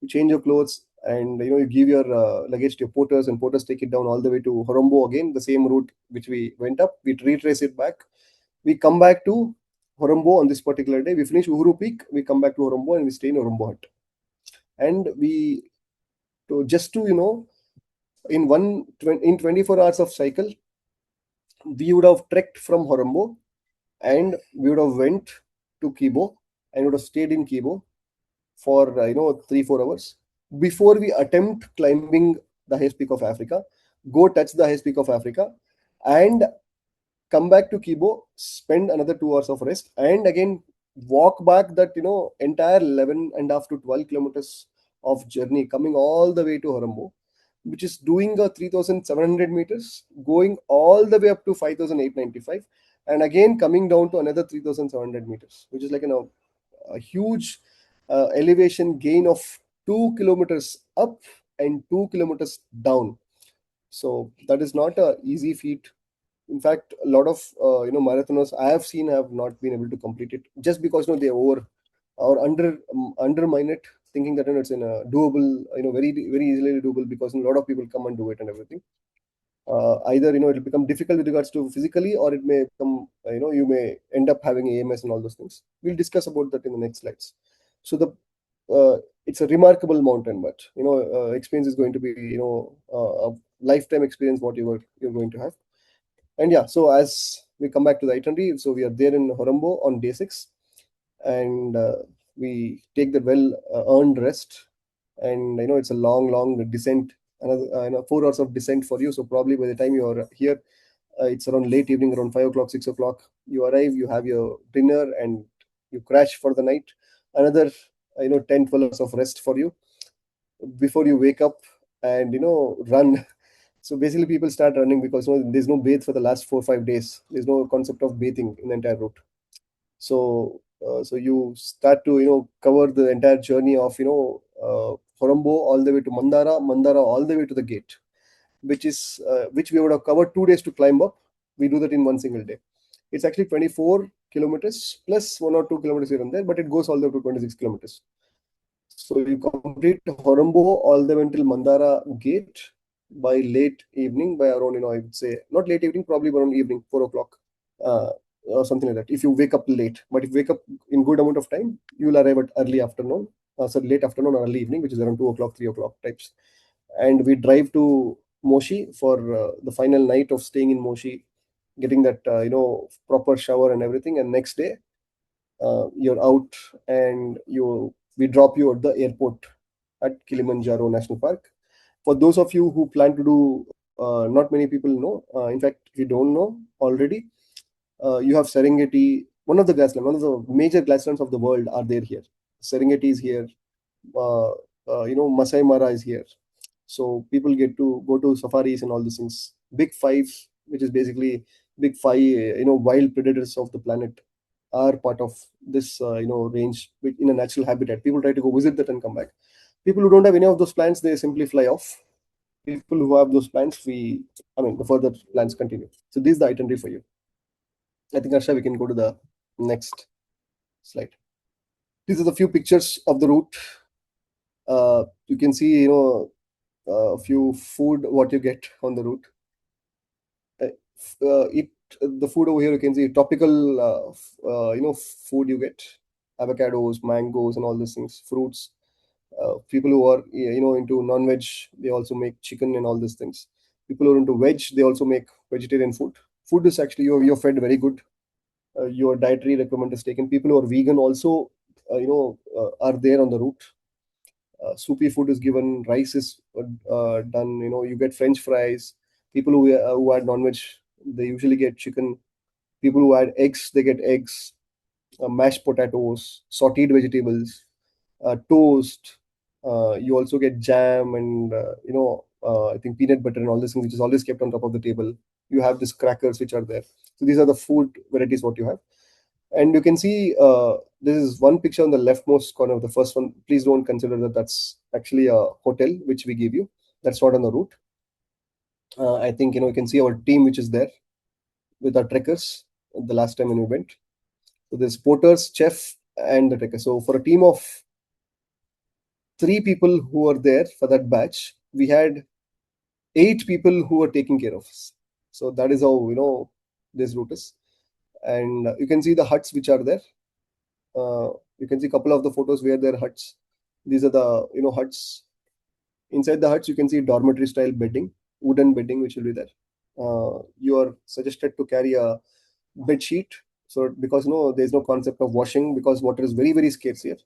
you change your clothes, and you give your luggage to your porters, and porters take it down all the way to Horombo again, the same route which we went up. We retrace it back. We come back to Horombo on this particular day. We finish Uhuru Peak. We come back to Horombo and we stay in Horombo Hut. And we to just to in 24 hours of cycle, we would have trekked from Horombo, and we would have went to Kibo and would have stayed in Kibo for 3-4 hours before we attempt climbing the highest peak of Africa, go touch the highest peak of Africa, and come back to Kibo, spend another 2 hours of rest, and again walk back that entire 11 and a half to 12 kilometers of journey, coming all the way to Horombo, which is doing a 3,700 meters, going all the way up to 5,895, and again coming down to another 3,700 meters, which is like a huge elevation gain of 2 kilometers up and 2 kilometers down. So that is not a easy feat. In fact, a lot of marathoners I have seen have not been able to complete it just because they over or undermine it, thinking that it's in a doable, very very easily doable, because a lot of people come and do it and everything. Either it'll become difficult with regards to physically, or it may become you may end up having AMS and all those things. We'll discuss about that in the next slides. So the it's a remarkable mountain, but experience is going to be a lifetime experience what you're going to have. And yeah, so as we come back to the itinerary, so we are there in Horombo on day 6, and we take the well earned rest, and it's a long descent, another 4 hours of descent for you. So probably by the time you are here, it's around late evening, around 5 o'clock, 6 o'clock. You arrive, you have your dinner, and you crash for the night. Another 10-12 hours of rest for you before you wake up and run. So basically, people start running because there's no bathe for the last 4 5 days. There's no concept of bathing in the entire route. So you start to cover the entire journey of Horombo all the way to Mandara all the way to the gate, which we would have covered 2 days to climb up. We do that in one single day. It's actually 24 kilometers plus 1 or 2 kilometers here and there, but it goes all the way to 26 kilometers. So you complete Horombo all the way until Mandara gate by late evening, by around I would say not late evening, probably around evening, 4 o'clock, uh, or something like that. If you wake up late, but if you wake up in good amount of time, you will arrive at early afternoon, late afternoon or early evening, which is around 2 o'clock, 3 o'clock types. And we drive to Moshi for the final night of staying in Moshi, getting that proper shower and everything. And next day, you're out, and we drop you at the airport at Kilimanjaro National Park. For those of you who plan to do, not many people know. In fact, if you don't know already, you have Serengeti, one of the grasslands, one of the major grasslands of the world are there here. Serengeti is here. Masai Mara is here. So people get to go to safaris and all these things. Big Five, which is basically big five, wild predators of the planet are part of this, range in a natural habitat. People try to go visit that and come back. People who don't have any of those plans, they simply fly off. People who have those plans, the further plans continue. So this is the itinerary for you. I think, Arsha, we can go to the next slide. These are the few pictures of the route. You can see, a few food what you get on the route. It The food over here, you can see topical, food you get: avocados, mangoes, and all these things, fruits. People who are, into non-veg, they also make chicken and all these things. People who are into veg, they also make vegetarian food. Food is actually, you're fed very good. Your dietary requirement is taken. People who are vegan also, are there on the route. Soupy food is given, rice is done. You get French fries. People who add non-veg, they usually get chicken. People who add eggs, they get eggs, mashed potatoes, sauteed vegetables, toast. You also get jam and, I think peanut butter and all this thing, which is always kept on top of the table. You have these crackers which are there. So these are the food varieties what you have. And you can see, this is one picture on the leftmost corner of the first one. Please don't consider that that's actually a hotel which we give you. That's not on the route. I think, you can see our team which is there with our trekkers the last time when we went. So there's porters, chef, and the trekker. So for a team of three people who were there for that batch, we had eight people who were taking care of us. So that is how, this route is. And you can see the huts which are there. You can see a couple of the photos where there are huts. These are the, huts. Inside the huts, you can see dormitory style bedding, wooden bedding, which will be there. You are suggested to carry a bed sheet. So because, there's no concept of washing, because water is very, very scarce here.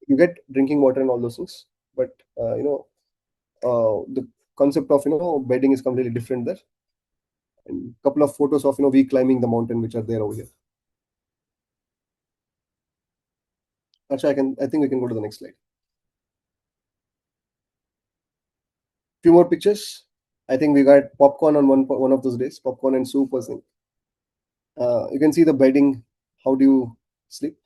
You get drinking water and all those things, but, the concept of, bedding is completely different there. And a couple of photos of, we climbing the mountain, which are there over here. Actually, I think we can go to the next slide. Few more pictures. I think we got popcorn on one of those days. Popcorn and soup was in. You can see the bedding. How do you sleep?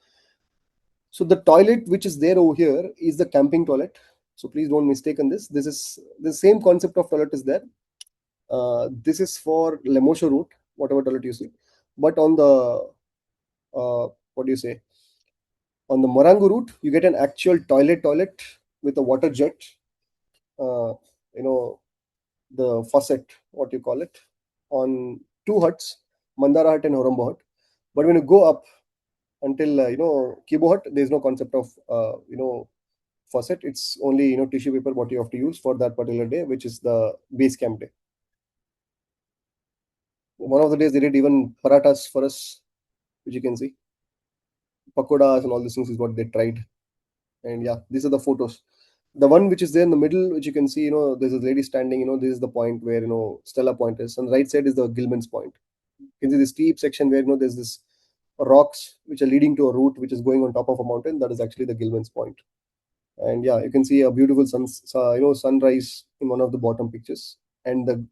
So the toilet which is there over here is the camping toilet. So please don't mistake on this. This is the same concept of toilet is there. This is for Lemosho route, whatever toilet you see. But on the, what do you say? On the Morangu route, you get an actual toilet with a water jet. Uh, you know, the faucet, what you call it, on two huts, Mandara hut and Horombo hut. But when you go up until, Kibo hut, there is no concept of, faucet. It's only, tissue paper what you have to use for that particular day, which is the base camp day. One of the days they did even paratas for us, which you can see. Pakodas and all these things is what they tried. And yeah, these are the photos. The one which is there in the middle, which you can see, there's a lady standing. This is the point where, Stella Point is. On the right side is the Gilman's Point. You can see the steep section where, there's this rocks which are leading to a route which is going on top of a mountain. That is actually the Gilman's Point. And yeah, you can see a beautiful sunrise in one of the bottom pictures. And the,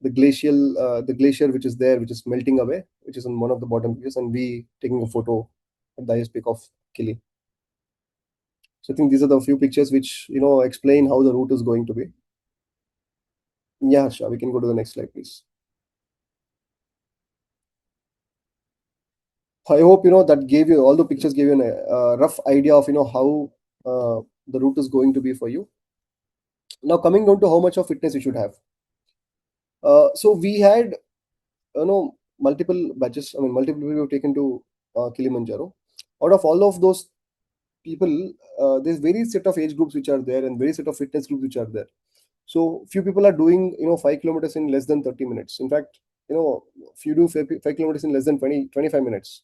the glacier which is there, which is melting away, which is on one of the bottom pictures, and we taking a photo at the highest peak of Kili. So I think these are the few pictures which, explain how the route is going to be. Yeah, sure. We can go to the next slide, please. I hope, that gave you, all the pictures gave you a rough idea of, how the route is going to be for you. Now coming down to how much of fitness you should have. So we had, multiple batches. I mean, multiple people were taken to Kilimanjaro. Out of all of those people, there's various set of age groups which are there and various set of fitness groups which are there. So few people are doing, 5 kilometers in less than 30 minutes. In fact, if you do 5 kilometers in less than 25 minutes,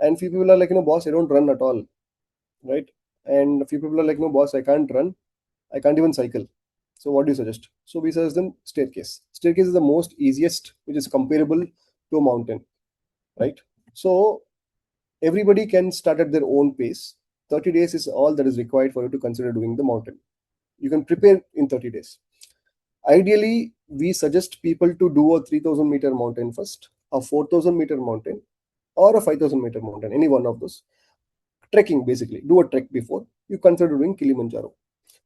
and few people are like, boss, I don't run at all, right? And a few people are like, no, boss, I can't run, I can't even cycle. So what do you suggest? So we suggest them staircase. Staircase is the most easiest, which is comparable to a mountain, right? So everybody can start at their own pace. 30 days is all that is required for you to consider doing the mountain. You can prepare in 30 days. Ideally, we suggest people to do a 3,000-meter mountain first, a 4,000-meter mountain, or a 5,000-meter mountain, any one of those. Trekking, basically. Do a trek before you consider doing Kilimanjaro,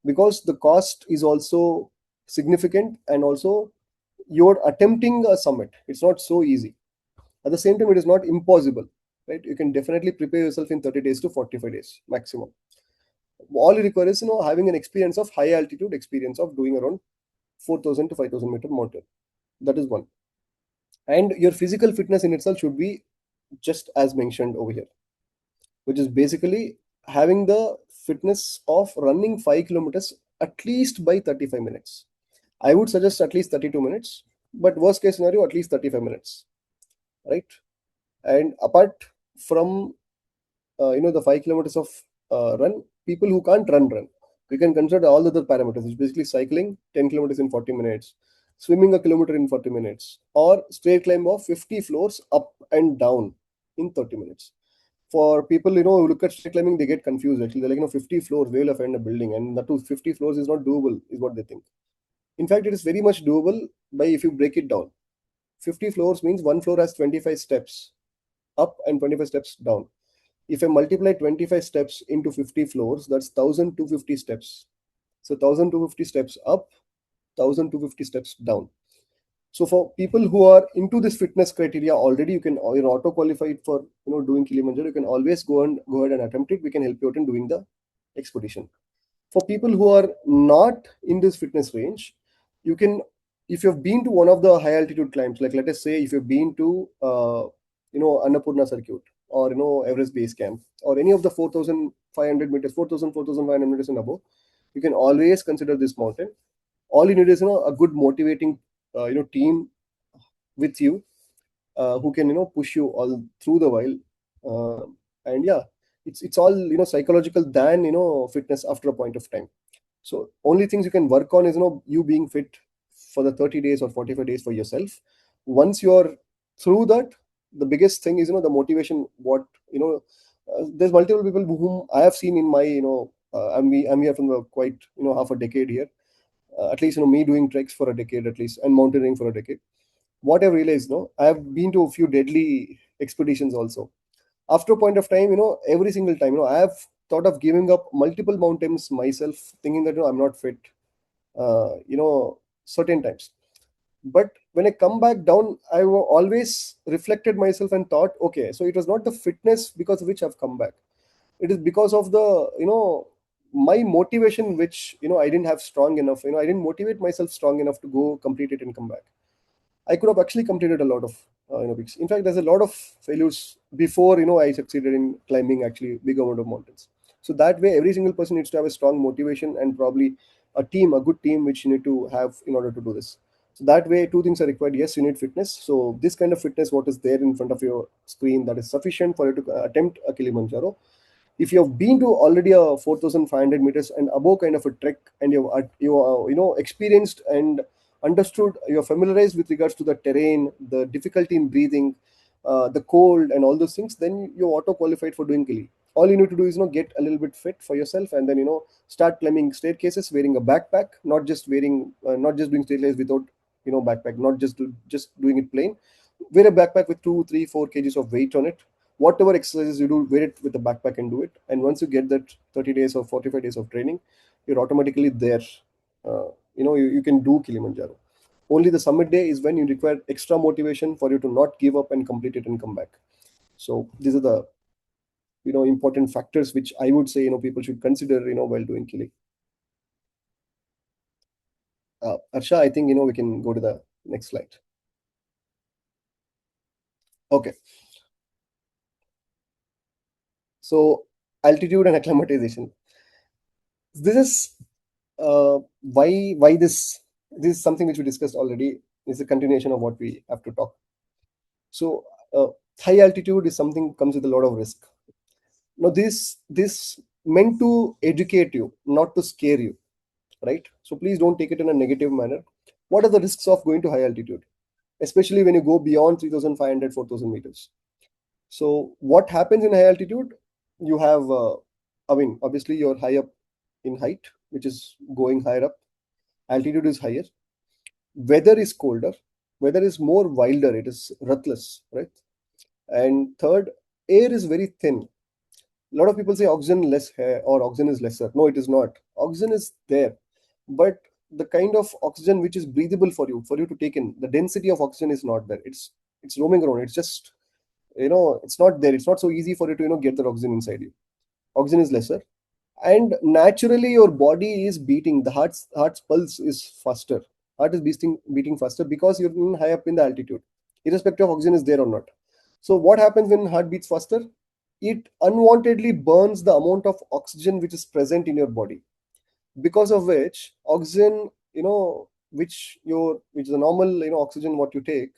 because the cost is also significant, and also you're attempting a summit. It's not so easy. At the same time, it is not impossible, right? You can definitely prepare yourself in 30 days to 45 days maximum. All you require is, having an experience of high altitude experience of doing around 4,000 to 5,000-meter mountain. That is one. And your physical fitness in itself should be just as mentioned over here, which is basically having the fitness of running 5 kilometers at least by 35 minutes. I would suggest at least 32 minutes, but worst case scenario, at least 35 minutes, right? And apart from the 5 kilometers of run, people who can't run, we can consider all the other parameters. It's basically cycling 10 kilometers in 40 minutes, swimming a kilometer in 40 minutes, or straight climb of 50 floors up and down in 30 minutes. For people, who look at straight climbing, they get confused. Actually, they're like, 50 floors, where will I find a building? And that to 50 floors is not doable, is what they think. In fact, it is very much doable by if you break it down. 50 floors means one floor has 25 steps up and 25 steps down. If I multiply 25 steps into 50 floors, that's 1,250 steps. So 1,250 steps up, 1,250 steps down. So for people who are into this fitness criteria already, you can, you're auto qualified for doing Kilimanjaro. You can always go ahead and attempt it. We can help you out in doing the expedition. For people who are not in this fitness range, you can, if you've been to one of the high altitude climbs, like let us say if you've been to Annapurna circuit, or Everest base camp, or any of the 4,500 meters, 4,500 meters and above, you can always consider this mountain. All you need is a good motivating team with you, who can push you all through the while. And yeah, it's all psychological than fitness after a point of time. So only things you can work on is you being fit for the 30 days or 45 days for yourself. Once you're through that, the biggest thing is the motivation. What there's multiple people whom I have seen in my I'm here from the quite half a decade here, at least me doing treks for a decade at least, and mountaineering for a decade. What I've realized, I have been to a few deadly expeditions also. After a point of time, every single time, I have thought of giving up multiple mountains myself, thinking that I'm not fit, certain times. But when I come back down, always reflected myself and thought, okay, so it was not the fitness because of which I've come back. It is because of the my motivation, which I didn't have strong enough. I didn't motivate myself strong enough to go complete it and come back. I could have actually completed a lot of peaks. In fact, there's a lot of failures before I succeeded in climbing actually big amount of mountains. So that way, every single person needs to have a strong motivation, and probably a good team, which you need to have in order to do this. So that way, two things are required. Yes, you need fitness. So this kind of fitness, what is there in front of your screen, that is sufficient for you to attempt a Kilimanjaro. If you have been to already a 4,500 meters and above kind of a trek, and you experienced and understood, you're familiarized with regards to the terrain, the difficulty in breathing, the cold, and all those things, then you're auto qualified for doing Kili. All you need to do is get a little bit fit for yourself, and then start climbing staircases wearing a backpack, not just doing staircases without backpack, not just doing it plain. Wear a backpack with 2, 3, 4 kgs of weight on it. Whatever exercises you do, wear it with the backpack and do it. And once you get that 30 days or 45 days of training, you're automatically there. You can do Kilimanjaro. Only the summit day is when you require extra motivation for you to not give up and complete it and come back. So these are the important factors which I would say people should consider while doing Kili. Arsha, I think we can go to the next slide. Okay, so altitude and acclimatization. This is why this is something which we discussed already. Is a continuation of what we have to talk. So uh, high altitude is something comes with a lot of risk. Now this meant to educate you, not to scare you, right? So please don't take it in a negative manner. What are the risks of going to high altitude, especially when you go beyond 3,500, 4,000 meters? So what happens in high altitude? You have, obviously you're high up in height, which is going higher up. Altitude is higher. Weather is colder, weather is more wilder, it is ruthless, right? And third, air is very thin. A lot of people say oxygen less or oxygen is lesser. No, it is not. Oxygen is there, but the kind of oxygen which is breathable for you to take in, the density of oxygen is not there. It's roaming around. It's just, it's not there. It's not so easy for you to get the oxygen inside you. Oxygen is lesser, and naturally your body is beating. The heart's pulse is faster. Heart is beating faster because you're high up in the altitude, irrespective of oxygen is there or not. So what happens when heart beats faster? It unwantedly burns the amount of oxygen which is present in your body, because of which oxygen, which is a normal, oxygen what you take,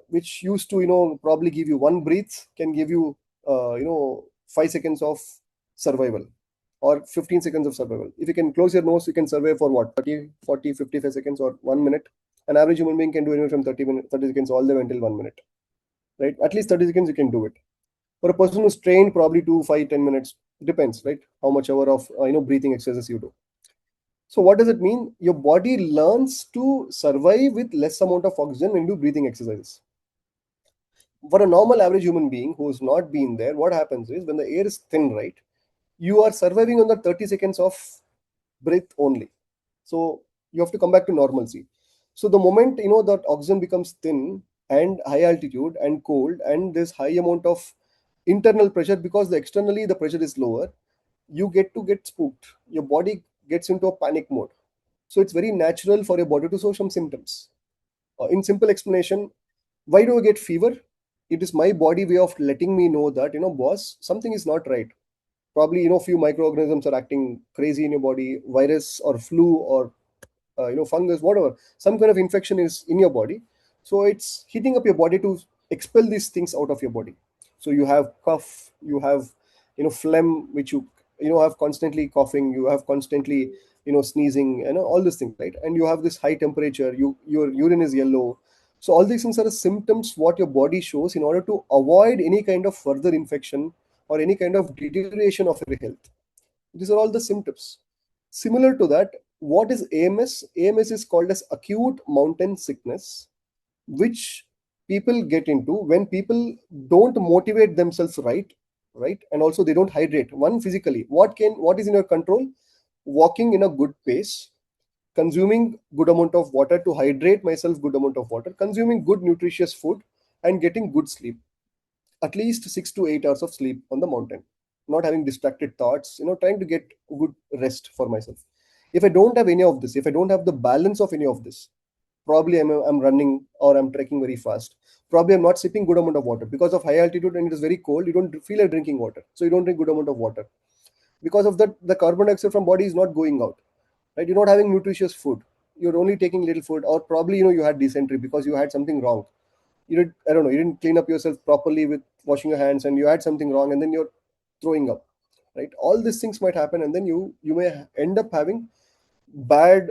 which used to, probably give you one breath, can give you, 5 seconds of survival, or 15 seconds of survival. If you can close your nose, you can survive for what, 30, 40, 55 seconds or 1 minute. An average human being can do anywhere from 30 seconds all the way until 1 minute, right? At least 30 seconds you can do it. For a person who's trained, probably 2, 5, 10 minutes. Depends, right? How much hour of breathing exercises you do. So what does it mean? Your body learns to survive with less amount of oxygen when you do breathing exercises. For a normal average human being who's not been there, what happens is when the air is thin, right, you are surviving on the 30 seconds of breath only. So you have to come back to normalcy. So the moment that oxygen becomes thin and high altitude and cold, and there's high amount of internal pressure, because the externally the pressure is lower, you get spooked. Your body gets into a panic mode. So it's very natural for your body to show some symptoms. In simple explanation, why do I get fever? It is my body way of letting me know that, boss, something is not right. Probably, few microorganisms are acting crazy in your body, virus or flu or fungus, whatever, some kind of infection is in your body. So it's heating up your body to expel these things out of your body. So you have cough, you have phlegm, which you have constantly coughing, you have constantly sneezing, all these things, right? And you have this high temperature, your urine is yellow. So all these things are the symptoms what your body shows in order to avoid any kind of further infection or any kind of deterioration of your health. These are all the symptoms. Similar to that, what is AMS? AMS is called as acute mountain sickness, which people get into when people don't motivate themselves right, and also they don't hydrate. One, physically, what is in your control? Walking in a good pace, consuming good amount of water to hydrate myself, good amount of water, consuming good nutritious food, and getting good sleep, at least 6 to 8 hours of sleep on the mountain, not having distracted thoughts, trying to get good rest for myself. If I don't have any of this, if I don't have the balance of any of this, probably I'm running or I'm trekking very fast, probably I'm not sipping good amount of water because of high altitude and it is very cold, you don't feel like drinking water, so you don't drink good amount of water. Because of that, the carbon dioxide from body is not going out, right? You're not having nutritious food, you're only taking little food, or probably you had dysentery because you had something wrong. I don't know, you didn't clean up yourself properly with washing your hands and you had something wrong, and then you're throwing up, right? All these things might happen, and then you may end up having bad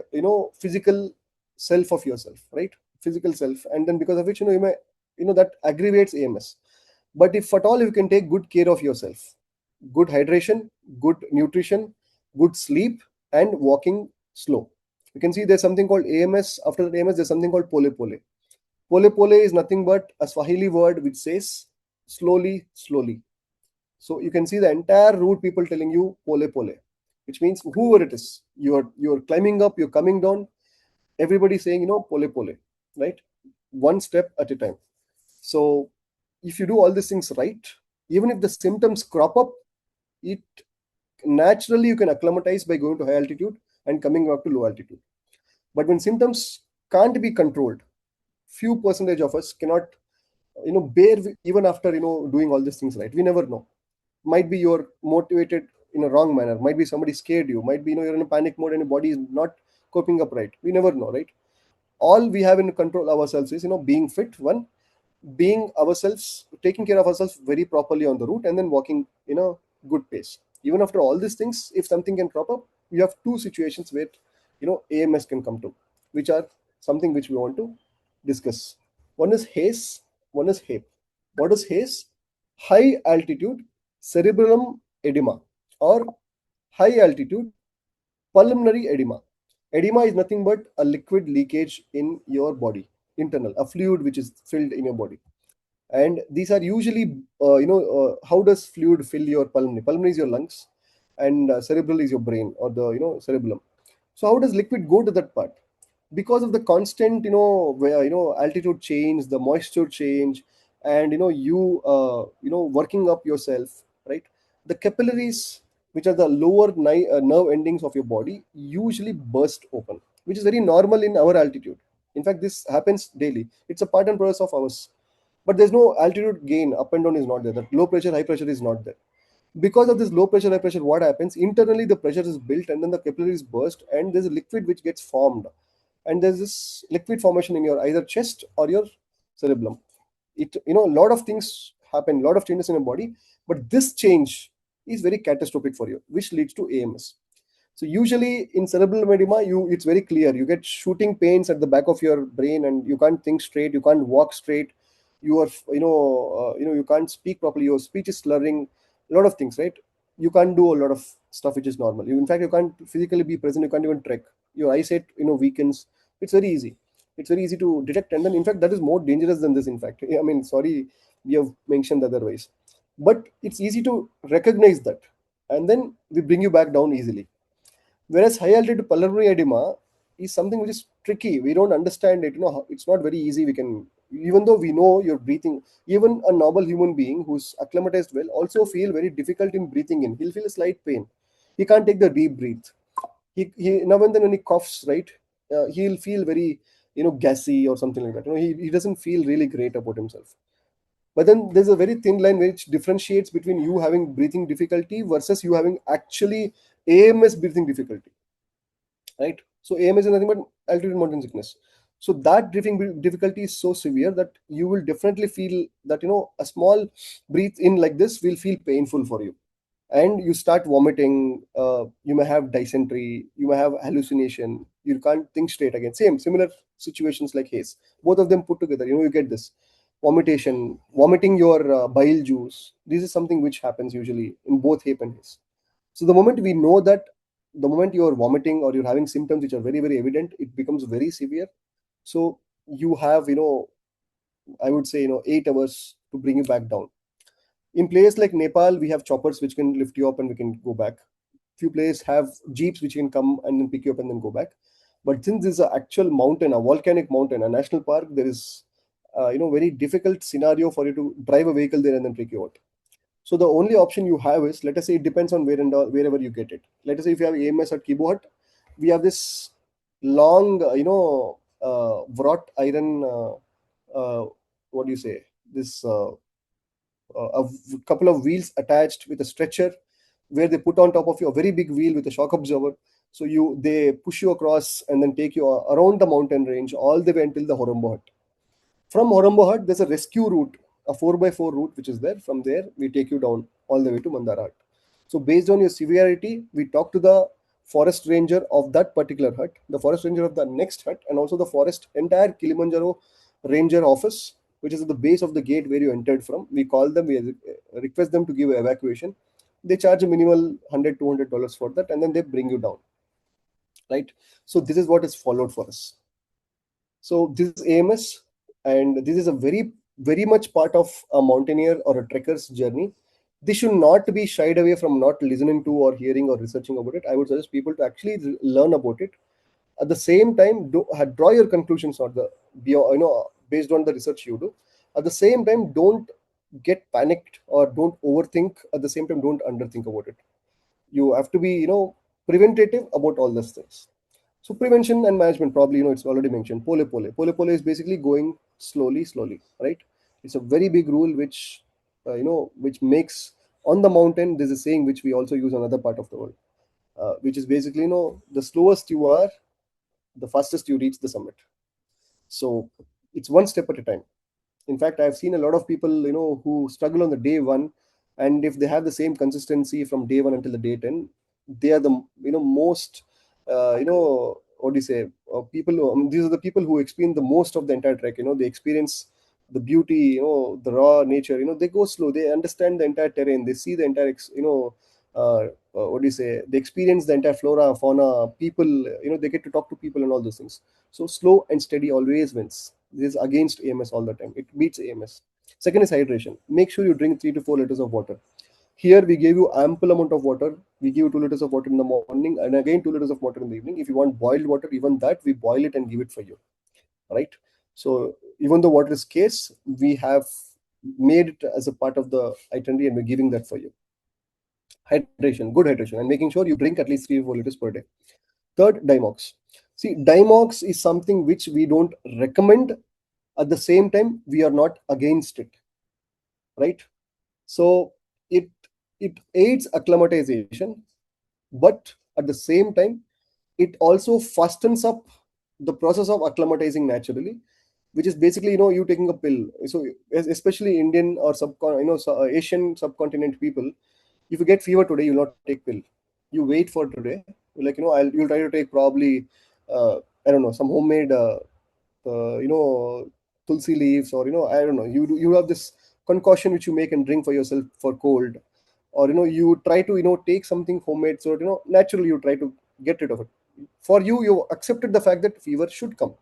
physical self of yourself, right? Physical self, and then because of which you may, that aggravates AMS. But if at all you can take good care of yourself, good hydration, good nutrition, good sleep, and walking slow, you can see there's something called AMS. After the AMS, there's something called pole pole. Pole pole is nothing but a Swahili word which says slowly, slowly. So you can see the entire route people telling you pole pole, which means whoever it is, you're climbing up, you're coming down, everybody saying pole pole, right? One step at a time. So if you do all these things right, even if the symptoms crop up, it naturally you can acclimatize by going to high altitude and coming up to low altitude. But when symptoms can't be controlled, few percentage of us cannot bear even after doing all these things right. We never know. Might be you're motivated in a wrong manner, might be somebody scared you, might be you're in a panic mode and your body is not coping up right. We never know, right? All we have in control ourselves is being fit, one, being ourselves, taking care of ourselves very properly on the route, and then walking in a good pace. Even after all these things, if something can crop up, we have two situations where AMS can come to, which are something which we want to discuss. One is haze, one is HAPE. What is haze? High altitude cerebellum edema, or high altitude pulmonary edema. Edema is nothing but a liquid leakage in your body, internal, a fluid which is filled in your body. And these are usually, how does fluid fill your pulmonary? Pulmonary is your lungs, and cerebral is your brain, or the cerebellum. So how does liquid go to that part? Because of the constant, where, altitude change, the moisture change, and working up yourself, right? The capillaries, which are the lower nerve endings of your body, usually burst open, which is very normal in our altitude. In fact, this happens daily. It's a part and process of ours. But there's no altitude gain. Up and down is not there. That low pressure, high pressure is not there. Because of this low pressure, high pressure, what happens internally? The pressure is built, and then the capillaries burst, and there's a liquid which gets formed, and there's this liquid formation in your either chest or your cerebellum. It, a lot of things happen, a lot of changes in your body, but this change is very catastrophic for you, which leads to AMS. So usually in cerebral edema, it's very clear. You get shooting pains at the back of your brain, and you can't think straight. You can't walk straight. You are, you can't speak properly. Your speech is slurring. A lot of things, right? You can't do a lot of stuff which is normal. In fact, you can't physically be present. You can't even trek. Your eyesight, weakens. It's very easy. It's very easy to detect, and then in fact that is more dangerous than this. In fact, I mean, sorry, we have mentioned otherwise, but it's easy to recognize that, and then we bring you back down easily. Whereas high altitude pulmonary edema is something which is tricky. We don't understand it. It's not very easy. We can, even though we know you're breathing, even a normal human being who's acclimatized well also feel very difficult in breathing in. He'll feel a slight pain. He can't take the deep breath. He now and then when he coughs, right, he'll feel very, gassy or something like that. He doesn't feel really great about himself. But then there's a very thin line which differentiates between you having breathing difficulty versus you having actually AMS breathing difficulty, right? So AMS is nothing but altitude mountain sickness. So that breathing difficulty is so severe that you will definitely feel that, a small breathe in like this will feel painful for you, and you start vomiting. You may have dysentery, you may have hallucination, you can't think straight again. Same similar situations like haze, both of them put together, you get this vomiting your bile juice. This is something which happens usually in both HAPE and haze. So the moment we know that, the moment you're vomiting or you're having symptoms which are very very evident, it becomes very severe. So you have, I would say, 8 hours to bring you back down. In places like Nepal, we have choppers which can lift you up and we can go back. Few places have jeeps which can come and then pick you up and then go back. But since this is an actual mountain, a volcanic mountain, a national park, there is, very difficult scenario for you to drive a vehicle there and then take you out. So the only option you have is, let us say, it depends on where and wherever you get it. Let us say if you have AMS at Kibo Hut, we have this long, wrought iron. What do you say? This couple of wheels attached with a stretcher, where they put on top of you a very big wheel with a shock absorber. So they push you across and then take you around the mountain range all the way until the Horombo Hut. From Horombo Hut, there's a rescue route, a 4x4 route which is there. From there, we take you down all the way to Mandara Hut. So based on your severity, we talk to the forest ranger of that particular hut, the forest ranger of the next hut, and also the forest entire Kilimanjaro ranger office, which is at the base of the gate where you entered from. We call them, we request them to give evacuation. They charge a minimal $100 $200 for that, and then they bring you down, right? So this is what is followed for us. So this is AMS, and this is a very, very much part of a mountaineer or a trekker's journey. This should not be shied away from not listening to or hearing or researching about it. I would suggest people to actually learn about it. At the same time, draw your conclusions or based on the research you do. At the same time, don't get panicked or don't overthink. At the same time, don't underthink about it. You have to be, preventative about all these things. So prevention and management, probably, it's already mentioned. Pole pole. Pole pole is basically going slowly, slowly, right? It's a very big rule which, which makes on the mountain. There's a saying which we also use on other part of the world, which is basically, the slowest you are, the fastest you reach the summit. So it's one step at a time. In fact, I've seen a lot of people, who struggle on the day one, and if they have the same consistency from day one until the day 10, they are the, most, what do you say, people these are the people who experience the most of the entire trek. They experience the beauty, the raw nature. They go slow, they understand the entire terrain, they see the entire what do you say, they experience the entire flora, fauna, people, they get to talk to people and all those things. So slow and steady always wins. This is against AMS all the time. It beats AMS. Second is hydration. Make sure you drink 3 to 4 liters of water. Here we gave you ample amount of water. We give you 2 liters of water in the morning and again 2 liters of water in the evening. If you want boiled water, even that we boil it and give it for you, right? So even though water is scarce, we have made it as a part of the itinerary and we're giving that for you. Hydration, good hydration, and making sure you drink at least 3 to 4 liters per day. Third, Dimox. See, Dimox is something which we don't recommend. At the same time, we are not against it, right? So it it aids acclimatization, but at the same time, it also fastens up the process of acclimatizing naturally, which is basically you taking a pill. So especially Indian or Asian subcontinent people, if you get fever today, you'll not take pill. You wait for today. Like you'll try to take probably I don't know, some homemade tulsi leaves, or I don't know, you have this concoction which you make and drink for yourself for cold, or you try to take something homemade, so naturally you try to get rid of it. For you, you accepted the fact that fever should come.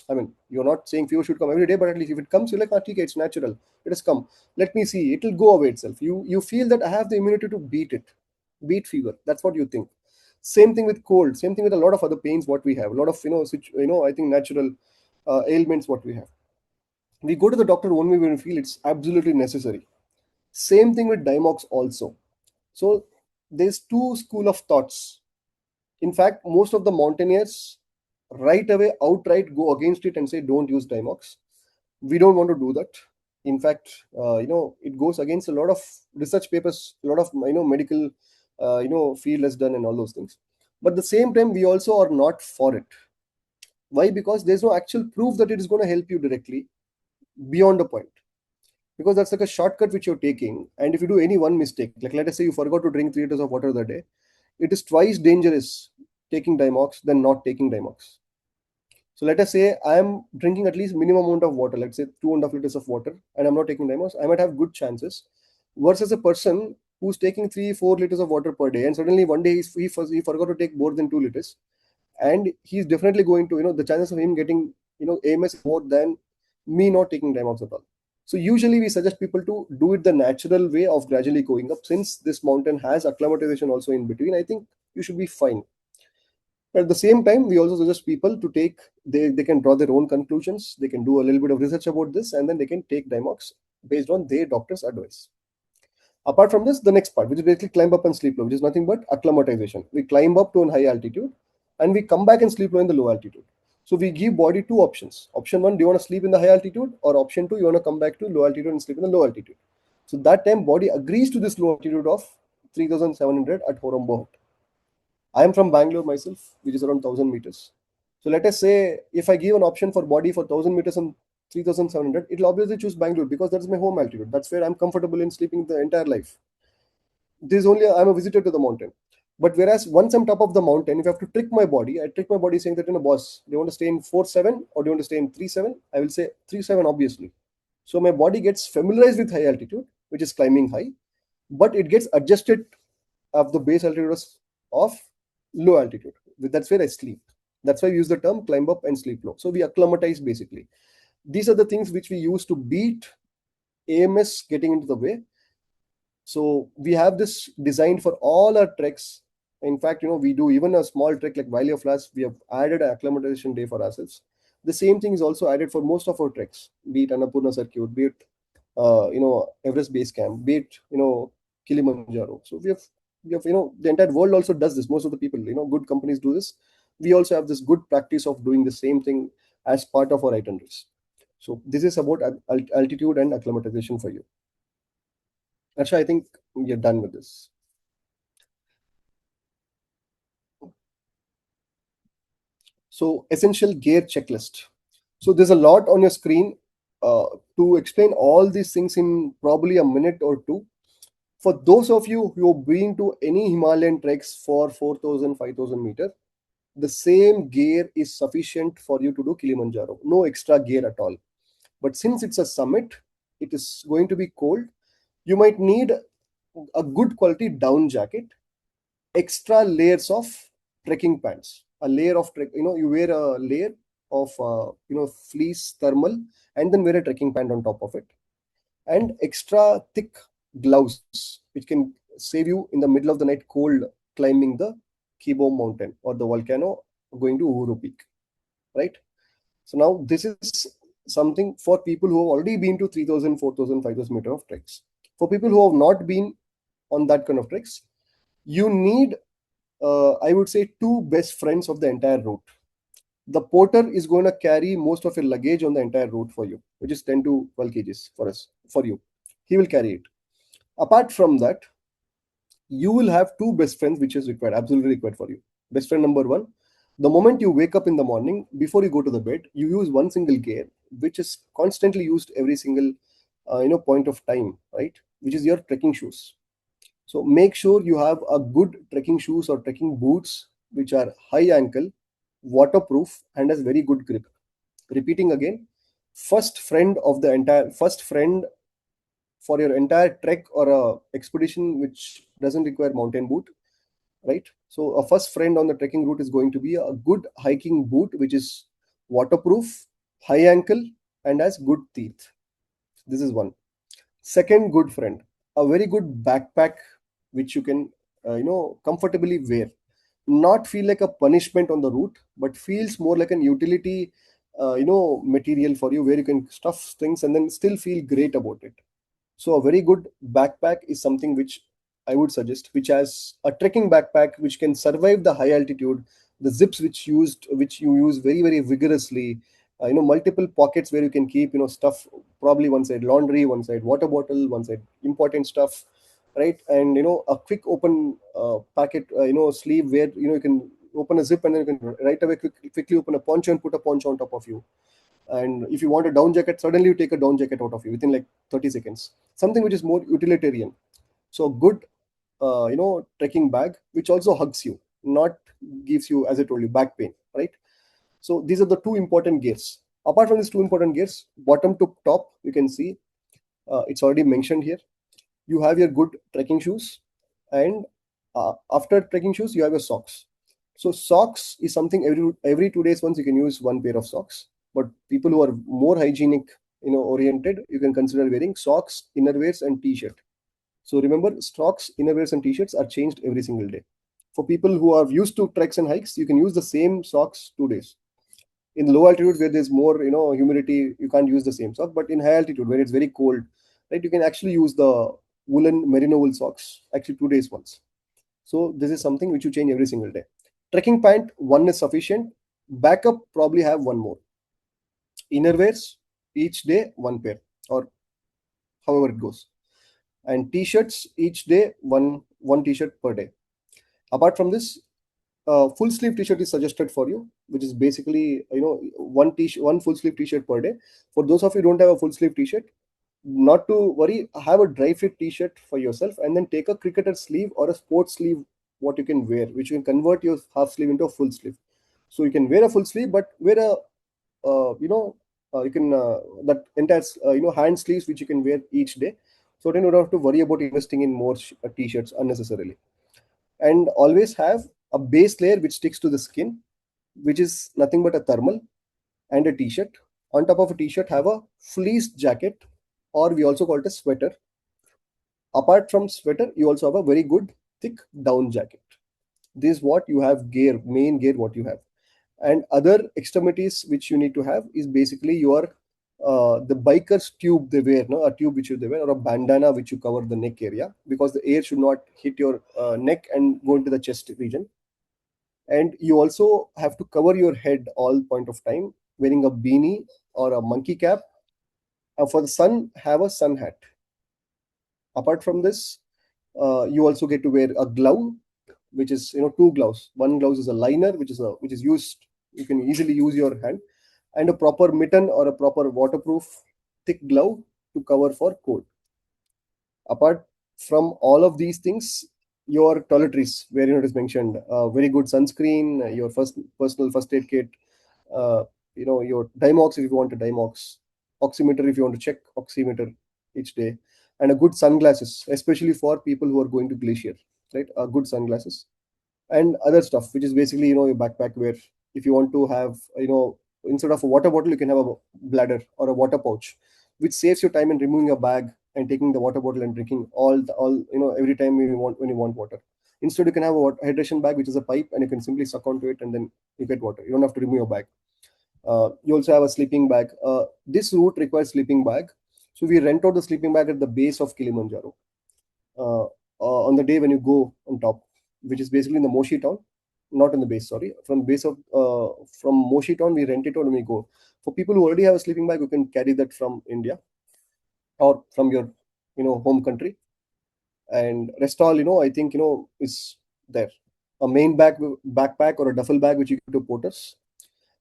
I mean, you're not saying fever should come every day, but at least if it comes, you're like, okay, it's natural. It has come. Let me see. It will go away itself. You feel that I have the immunity to beat it, beat fever. That's what you think. Same thing with cold. Same thing with a lot of other pains. What we have, a lot of I think natural ailments. What we have, we go to the doctor only when we feel it's absolutely necessary. Same thing with Dimox also. So there's two school of thoughts. In fact, most of the mountaineers right away outright go against it and say don't use Dimox. We don't want to do that. In fact, it goes against a lot of research papers, a lot of medical field has done and all those things. But at the same time, we also are not for it. Why? Because there's no actual proof that it is going to help you directly beyond a point. Because that's like a shortcut which you're taking. And if you do any one mistake, like let us say you forgot to drink 3 liters of water the day, it is twice dangerous taking Dimox than not taking Dimox. So let us say I am drinking at least minimum amount of water, let's say 2.5 liters of water, and I'm not taking Dimox, I might have good chances. Versus a person who's taking 3 4 liters of water per day, and suddenly one day he forgot to take more than 2 liters, and he's definitely going to the chances of him getting AMS more than me not taking Dimox at all. So usually we suggest people to do it the natural way of gradually going up. Since this mountain has acclimatization also in between, I think you should be fine. At the same time, we also suggest people to take, they can draw their own conclusions. They can do a little bit of research about this, and then they can take Dimox based on their doctor's advice. Apart from this, the next part, which is basically climb up and sleep low, which is nothing but acclimatization. We climb up to a high altitude and we come back and sleep low in the low altitude. So we give body two options. Option one, do you want to sleep in the high altitude? Or option two, you want to come back to low altitude and sleep in the low altitude. So that time body agrees to this low altitude of 3,700 at Horombo. I am from Bangalore myself, which is around 1,000 meters. So let us say if I give an option for body for 1,000 meters and 3,700, it will obviously choose Bangalore because that's my home altitude. That's where I'm comfortable in sleeping the entire life. This is only I'm a visitor to the mountain. But whereas once I'm top of the mountain, if I have to trick my body, I trick my body saying that, boss, do you want to stay in 4-7 or do you want to stay in 3-7? I will say 3-7, obviously. So my body gets familiarized with high altitude, which is climbing high, but it gets adjusted of the base altitude of low altitude. That's where I sleep. That's why we use the term climb up and sleep low. So we acclimatize basically. These are the things which we use to beat AMS getting into the way. So we have this designed for all our treks. In fact, we do even a small trek like Valley of Flowers. We have added an acclimatization day for ourselves. The same thing is also added for most of our treks, be it Annapurna Circuit, be it Everest Base Camp, be it Kilimanjaro. So we have the entire world also does this. Most of the people, good companies do this. We also have this good practice of doing the same thing as part of our itineraries. So this is about altitude and acclimatization for you. Actually, I think you're done with this. So essential gear checklist. So there's a lot on your screen to explain all these things in probably a minute or two. For those of you who have been to any Himalayan treks for 4,000, 5,000 meters, the same gear is sufficient for you to do Kilimanjaro. No extra gear at all. But since it's a summit, it is going to be cold. You might need a good quality down jacket, extra layers of trekking pants, a layer of you wear a layer of fleece thermal, and then wear a trekking pant on top of it, and extra thick gloves which can save you in the middle of the night cold climbing the Kibo mountain or the volcano going to Uhuru Peak, right? So now this is something for people who have already been to 3,000, 4,000, 5,000 meter of treks. For people who have not been on that kind of treks, you need, I would say, two best friends of the entire route. The porter is going to carry most of your luggage on the entire route for you, which is 10 to 12 kgs for you. He will carry it. Apart from that, you will have two best friends, which is required, absolutely required for you. Best friend number one, the moment you wake up in the morning, before you go to the bed, you use one single gear, which is constantly used every single point of time, right? Which is your trekking shoes. So make sure you have a good trekking shoes or trekking boots, which are high ankle, waterproof, and has very good grip. Repeating again, first friend for your entire trek or a expedition which doesn't require mountain boot, right? So a first friend on the trekking route is going to be a good hiking boot, which is waterproof, high ankle, and has good teeth. This is one. Second good friend, a very good backpack which you can comfortably wear, not feel like a punishment on the route, but feels more like an utility material for you, where you can stuff things and then still feel great about it. So a very good backpack is something which I would suggest, which has a trekking backpack which can survive the high altitude, the zips which you use very very vigorously, multiple pockets where you can keep stuff, probably one side laundry, one side water bottle, one side important stuff, right? And a quick open packet, sleeve where you can open a zip and then you can right away quickly open a poncho and put a poncho on top of you. And if you want a down jacket, suddenly you take a down jacket out of you within like 30 seconds, something which is more utilitarian. So good trekking bag which also hugs you, not gives you, as I told you, back pain, right? So these are the two important gears. Apart from these two important gears, bottom to top, you can see it's already mentioned here. You have your good trekking shoes, and after trekking shoes you have your socks. So socks is something every 2 days once you can use one pair of socks. But people who are more hygienic oriented, you can consider wearing socks, innerwears, and t-shirt. So remember, socks, innerwears, and t-shirts are changed every single day. For people who are used to treks and hikes, you can use the same socks 2 days. In low altitude where there's more humidity, you can't use the same sock. But in high altitude where it's very cold, right, you can actually use the woolen merino wool socks actually 2 days once. So this is something which you change every single day. Trekking pant, one is sufficient. Backup, probably have one more. Innerwears, each day one pair, or however it goes. And t-shirts, each day one t-shirt per day. Apart from this, full sleeve t-shirt is suggested for you, which is basically one full sleeve t-shirt per day. For those of you who don't have a full sleeve t-shirt, not to worry, have a dry fit t-shirt for yourself, and then take a cricketer sleeve or a sports sleeve, what you can wear, which you can convert your half sleeve into a full sleeve. So you can wear a full sleeve, but wear a you can that entire hand sleeves which you can wear each day. So then you don't have to worry about investing in more t-shirts unnecessarily. And always have a base layer which sticks to the skin, which is nothing but a thermal, and a t-shirt. On top of a t-shirt, have a fleece jacket, or we also call it a sweater. Apart from sweater, you also have a very good thick down jacket. This is what you have gear, main gear what you have. And other extremities which you need to have is basically your the biker's tube they wear, no? A tube which they wear, or a bandana which you cover the neck area, because the air should not hit your neck and go into the chest region. And you also have to cover your head all point of time, wearing a beanie or a monkey cap. For the sun, have a sun hat. Apart from this, you also get to wear a glove, which is two gloves. One glove is a liner, which is used, you can easily use your hand, and a proper mitten or a proper waterproof thick glove to cover for cold. Apart from all of these things, your toiletries, where it is mentioned, very good sunscreen, your first personal first aid kit, uh, your Dimox if you want a Dimox, oximeter if you want to check oximeter each day, and a good sunglasses, especially for people who are going to glacier, right? Good sunglasses and other stuff, which is basically your backpack, where if you want to have instead of a water bottle, you can have a bladder or a water pouch, which saves you time in removing your bag and taking the water bottle and drinking all every time when you want water. Instead, you can have a hydration bag, which is a pipe, and you can simply suck onto it and then you get water. You don't have to remove your bag. You also have a sleeping bag. This route requires sleeping bag, so we rent out the sleeping bag at the base of Kilimanjaro, uh, on the day when you go on top, which is basically in the Moshi town, not in the base. Sorry, from base of from Moshi town, we rent it out when we go. For people who already have a sleeping bag, you can carry that from India or from your home country, and rest all I think is there. A main backpack or a duffel bag which you give to porters,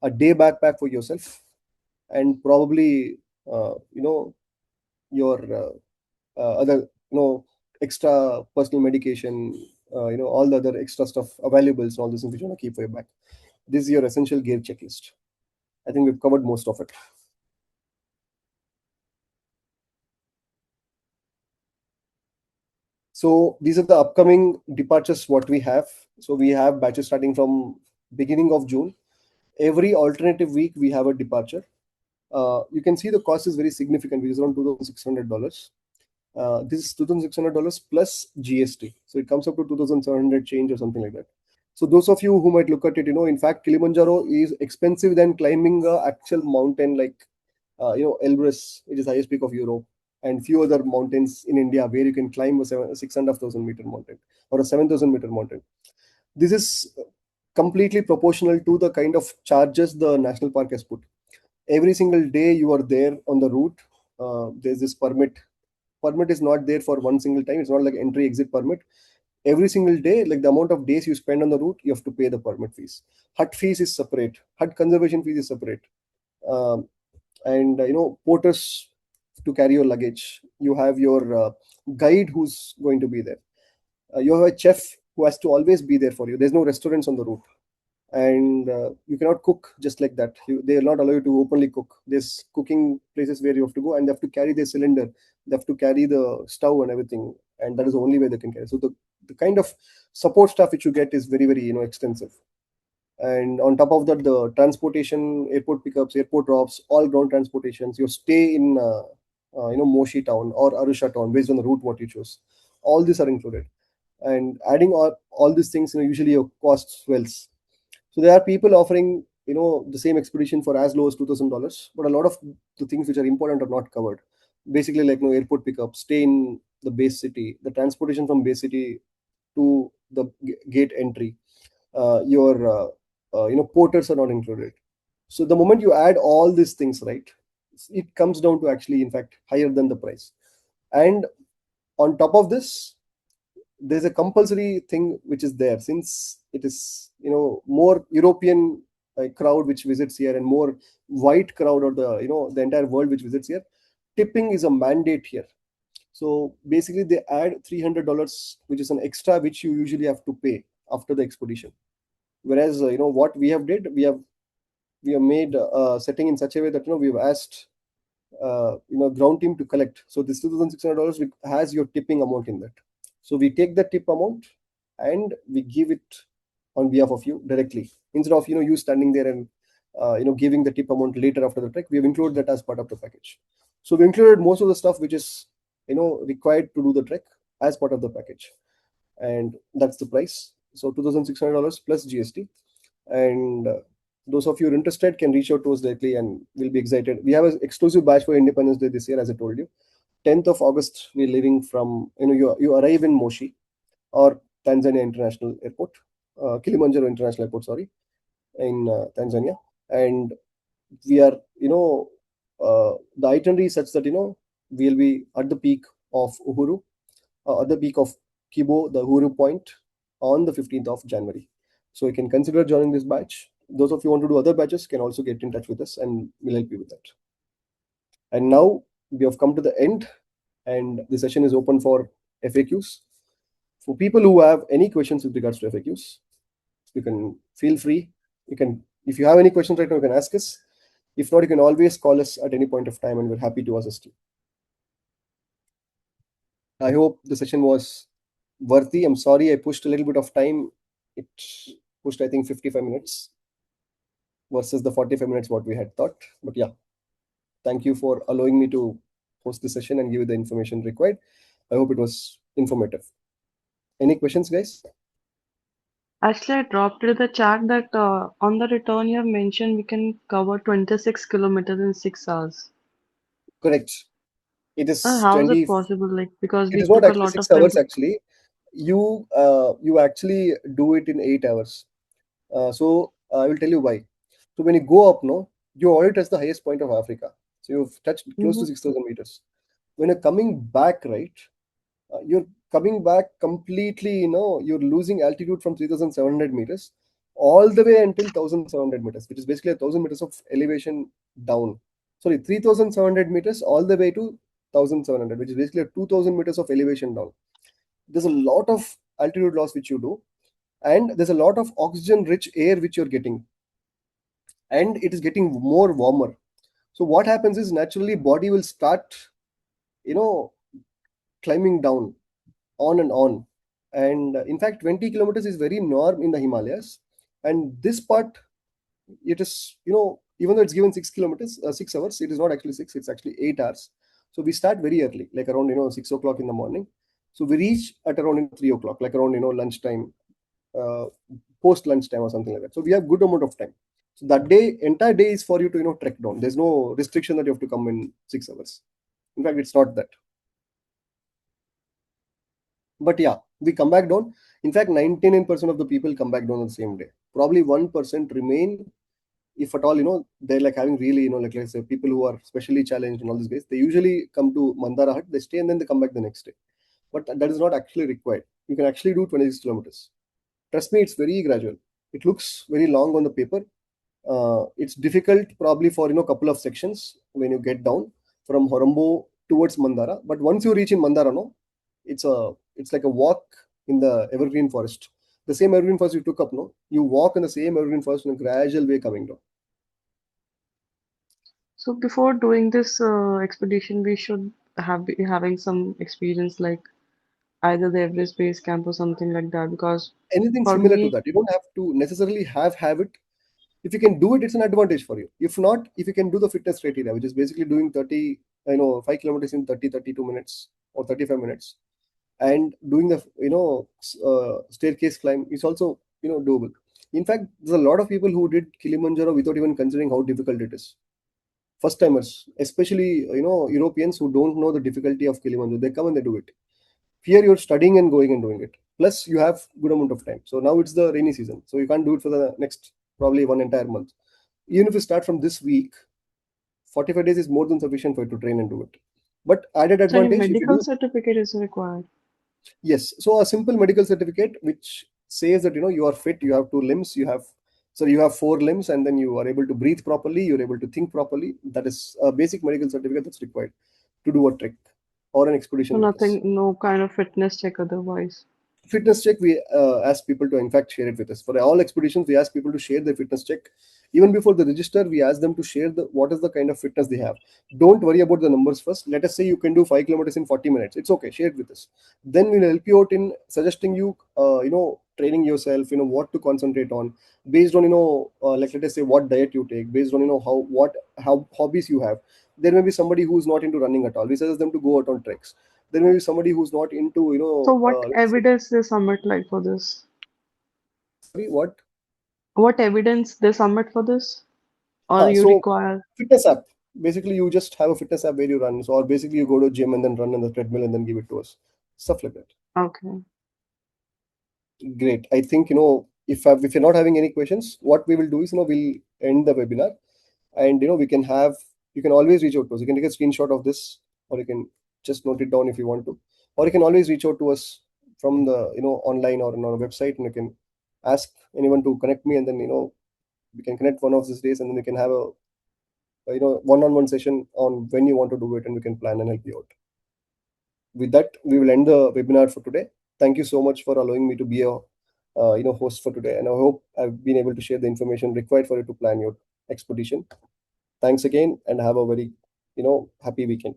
a day backpack for yourself, and probably your other extra personal medication, all the other extra stuff, valuables, and all these things which you want to keep for your back. This is your essential gear checklist. I think we've covered most of it. So these are the upcoming departures what we have. So we have batches starting from beginning of June. Every alternative week we have a departure. You can see the cost is very significant, which is around $2,600. This is $2,600 plus GST. So it comes up to 2,700 change or something like that. So those of you who might look at it, in fact, Kilimanjaro is expensive than climbing a actual mountain like, Elbrus, which is highest peak of Europe, and few other mountains in India where you can climb a 6,500 meter mountain or a 7,000 meter mountain. This is completely proportional to the kind of charges the national park has put. Every single day you are there on the route, there's this permit. Permit is not there for one single time. It's not like entry exit permit. Every single day, like the amount of days you spend on the route, you have to pay the permit fees. Hut fees is separate. Hut conservation fees is separate. Um, and porters to carry your luggage. You have your guide who's going to be there. You have a chef who has to always be there for you. There's no restaurants on the route, and you cannot cook just like that. They are not allowed to openly cook. There's cooking places where you have to go, and they have to carry their cylinder. They have to carry the stove and everything, and that is the only way they can carry. So the kind of support stuff which you get is very very extensive. And on top of that, the transportation, airport pickups, airport drops, all ground transportations, your stay in Moshi town or Arusha town based on the route what you choose, all these are included. And adding all these things, usually your cost swells. So there are people offering the same expedition for as low as $2,000, but a lot of the things which are important are not covered. Basically, like airport pickup, stay in the base city, the transportation from base city to the gate entry, your porters are not included. So the moment you add all these things, right, it comes down to actually in fact higher than the price. And on top of this, there's a compulsory thing which is there, since it is more European crowd which visits here, and more white crowd, or the entire world which visits here. Tipping is a mandate here. So basically they add $300, which is an extra which you usually have to pay after the expedition. Whereas what we have did, we have made setting in such a way that we've asked ground team to collect. So this $2,600 has your tipping amount in that. So we take the tip amount and we give it on behalf of you directly, instead of you standing there and giving the tip amount later after the trek. We have included that as part of the package. So we included most of the stuff which is required to do the trek as part of the package, and that's the price. So $2,600 plus GST. And those of you who are interested can reach out to us directly, and we'll be excited. We have an exclusive batch for Independence Day this year, as I told you. 10th of August, we're leaving from, you arrive in Moshi or Tanzania International Airport, Kilimanjaro International Airport, sorry, in Tanzania. And we are, the itinerary is such that, we'll be at the peak of Uhuru, at the peak of Kibo, the Uhuru Point, on the 15th of January. So you can consider joining this batch. Those of you who want to do other batches can also get in touch with us, and we'll help you with that. And now we have come to the end, and the session is open for FAQs. For people who have any questions with regards to FAQs, you can feel free. You can, if you have any questions right now, you can ask us. If not, you can always call us at any point of time, and we're happy to assist you. I hope the session was worthy. I'm sorry I pushed a little bit of time. It pushed, I think, 55 minutes versus the 45 minutes what we had thought. But yeah, thank you for allowing me to host the session and give you the information required. I hope it was informative. Any questions, guys? Actually, I dropped in the chat that on the return you have mentioned we can cover 26 kilometers in 6 hours. Correct. It is How is it 20. possible? Like, because It we is not took a actually lot of six time hours. to. Actually, you actually do it in 8 hours. So I will tell you why. So when you go up, no, you already touched the highest point of Africa. So you've touched close to Mhm. 6,000 meters. When you're coming back, right, you're coming back completely. You're losing altitude from 3,700 meters all the way until 1,700 meters, which is basically 1,000 meters of elevation down. Sorry, 3,700 meters all the way to 1,700, which is basically 2,000 meters of elevation down. There's a lot of altitude loss which you do, and there's a lot of oxygen rich air which you're getting, and it is getting more warmer. So what happens is naturally body will start you know climbing down, on and on. And in fact 20 kilometers is very norm in the Himalayas. And this part, it is, even though it's given 6 kilometers, 6 hours, it is not actually six, it's actually 8 hours. So we start very early, like around 6 o'clock in the morning. So we reach at around 3 o'clock, like around lunchtime, uh, post lunchtime or something like that. So we have good amount of time. So that day, entire day is for you to trek down. There's no restriction that you have to come in 6 hours. In fact, it's not that. But yeah, we come back down. In fact, 99% of the people come back down on the same day. Probably 1% remain, if at all. They're like having really, like let's say people who are specially challenged and all these guys. They usually come to Mandara Hut, they stay, and then they come back the next day. But that is not actually required. You can actually do 26 kilometers. Trust me, it's very gradual. It looks very long on the paper. It's difficult probably for couple of sections when you get down from Horombo towards Mandara. But once you reach in Mandara, no, it's like a walk in the evergreen forest. The same evergreen forest you took up, no, you walk in the same evergreen forest in a gradual way coming down. So before doing this expedition, we should have be having some experience like either the Everest Base Camp or something like that. Because Anything for similar to me, that. You don't have to necessarily have it. If you can do it, it's an advantage for you. If not, if you can do the fitness criteria, which is basically doing 30, 5 kilometers in 32 minutes or 35 minutes, and doing the staircase climb is also doable. In fact, there's a lot of people who did Kilimanjaro without even considering how difficult it is. First timers, especially Europeans who don't know the difficulty of Kilimanjaro, they come and they do it. Here you're studying and going and doing it. Plus you have good amount of time. So now it's the rainy season, so you can't do it for the next probably one entire month. Even if you start from this week, 45 days is more than sufficient for you to train and do it. But added so any advantage if you medical do. certificate is required. Yes. So a simple medical certificate which says that you are fit, you have two limbs, you have four limbs, and then you are able to breathe properly, you're able to think properly. That is a basic medical certificate that's required to do a trek or an So expedition like this. nothing, no kind of fitness check otherwise. Fitness check, we ask people to in fact share it with us. For all expeditions, we ask people to share their fitness check. Even before the register, we ask them to share the what is the kind of fitness they have. Don't worry about the numbers first. Let us say you can do 5 kilometers in 40 minutes. It's okay, share it with us. Then we'll help you out in suggesting you training yourself, what to concentrate on, based on like let us say what diet you take, based on how hobbies you have. There may be somebody who's not into running at all. We suggest them to go out on treks. There may be somebody who's not into So what let's say. evidence they submit like for this? Sorry, what? What evidence they submit for this? Or you So require? fitness app. Basically, you just have a fitness app where you run. So, or basically, you go to a gym and then run on the treadmill and then give it to us. Stuff like that. Okay. Great. I think if you're not having any questions, what we will do is we'll end the webinar, and we can have, you can always reach out to us. You can take a screenshot of this, or you can just note it down if you want to, or you can always reach out to us from the online or on our website, and you can ask anyone to connect me, and then we can connect one of these days, and then we can have a one-on-one session on when you want to do it, and we can plan and help you out. With that, we will end the webinar for today. Thank you so much for allowing me to be a host for today, and I hope I've been able to share the information required for you to plan your expedition. Thanks again, and have a very happy weekend.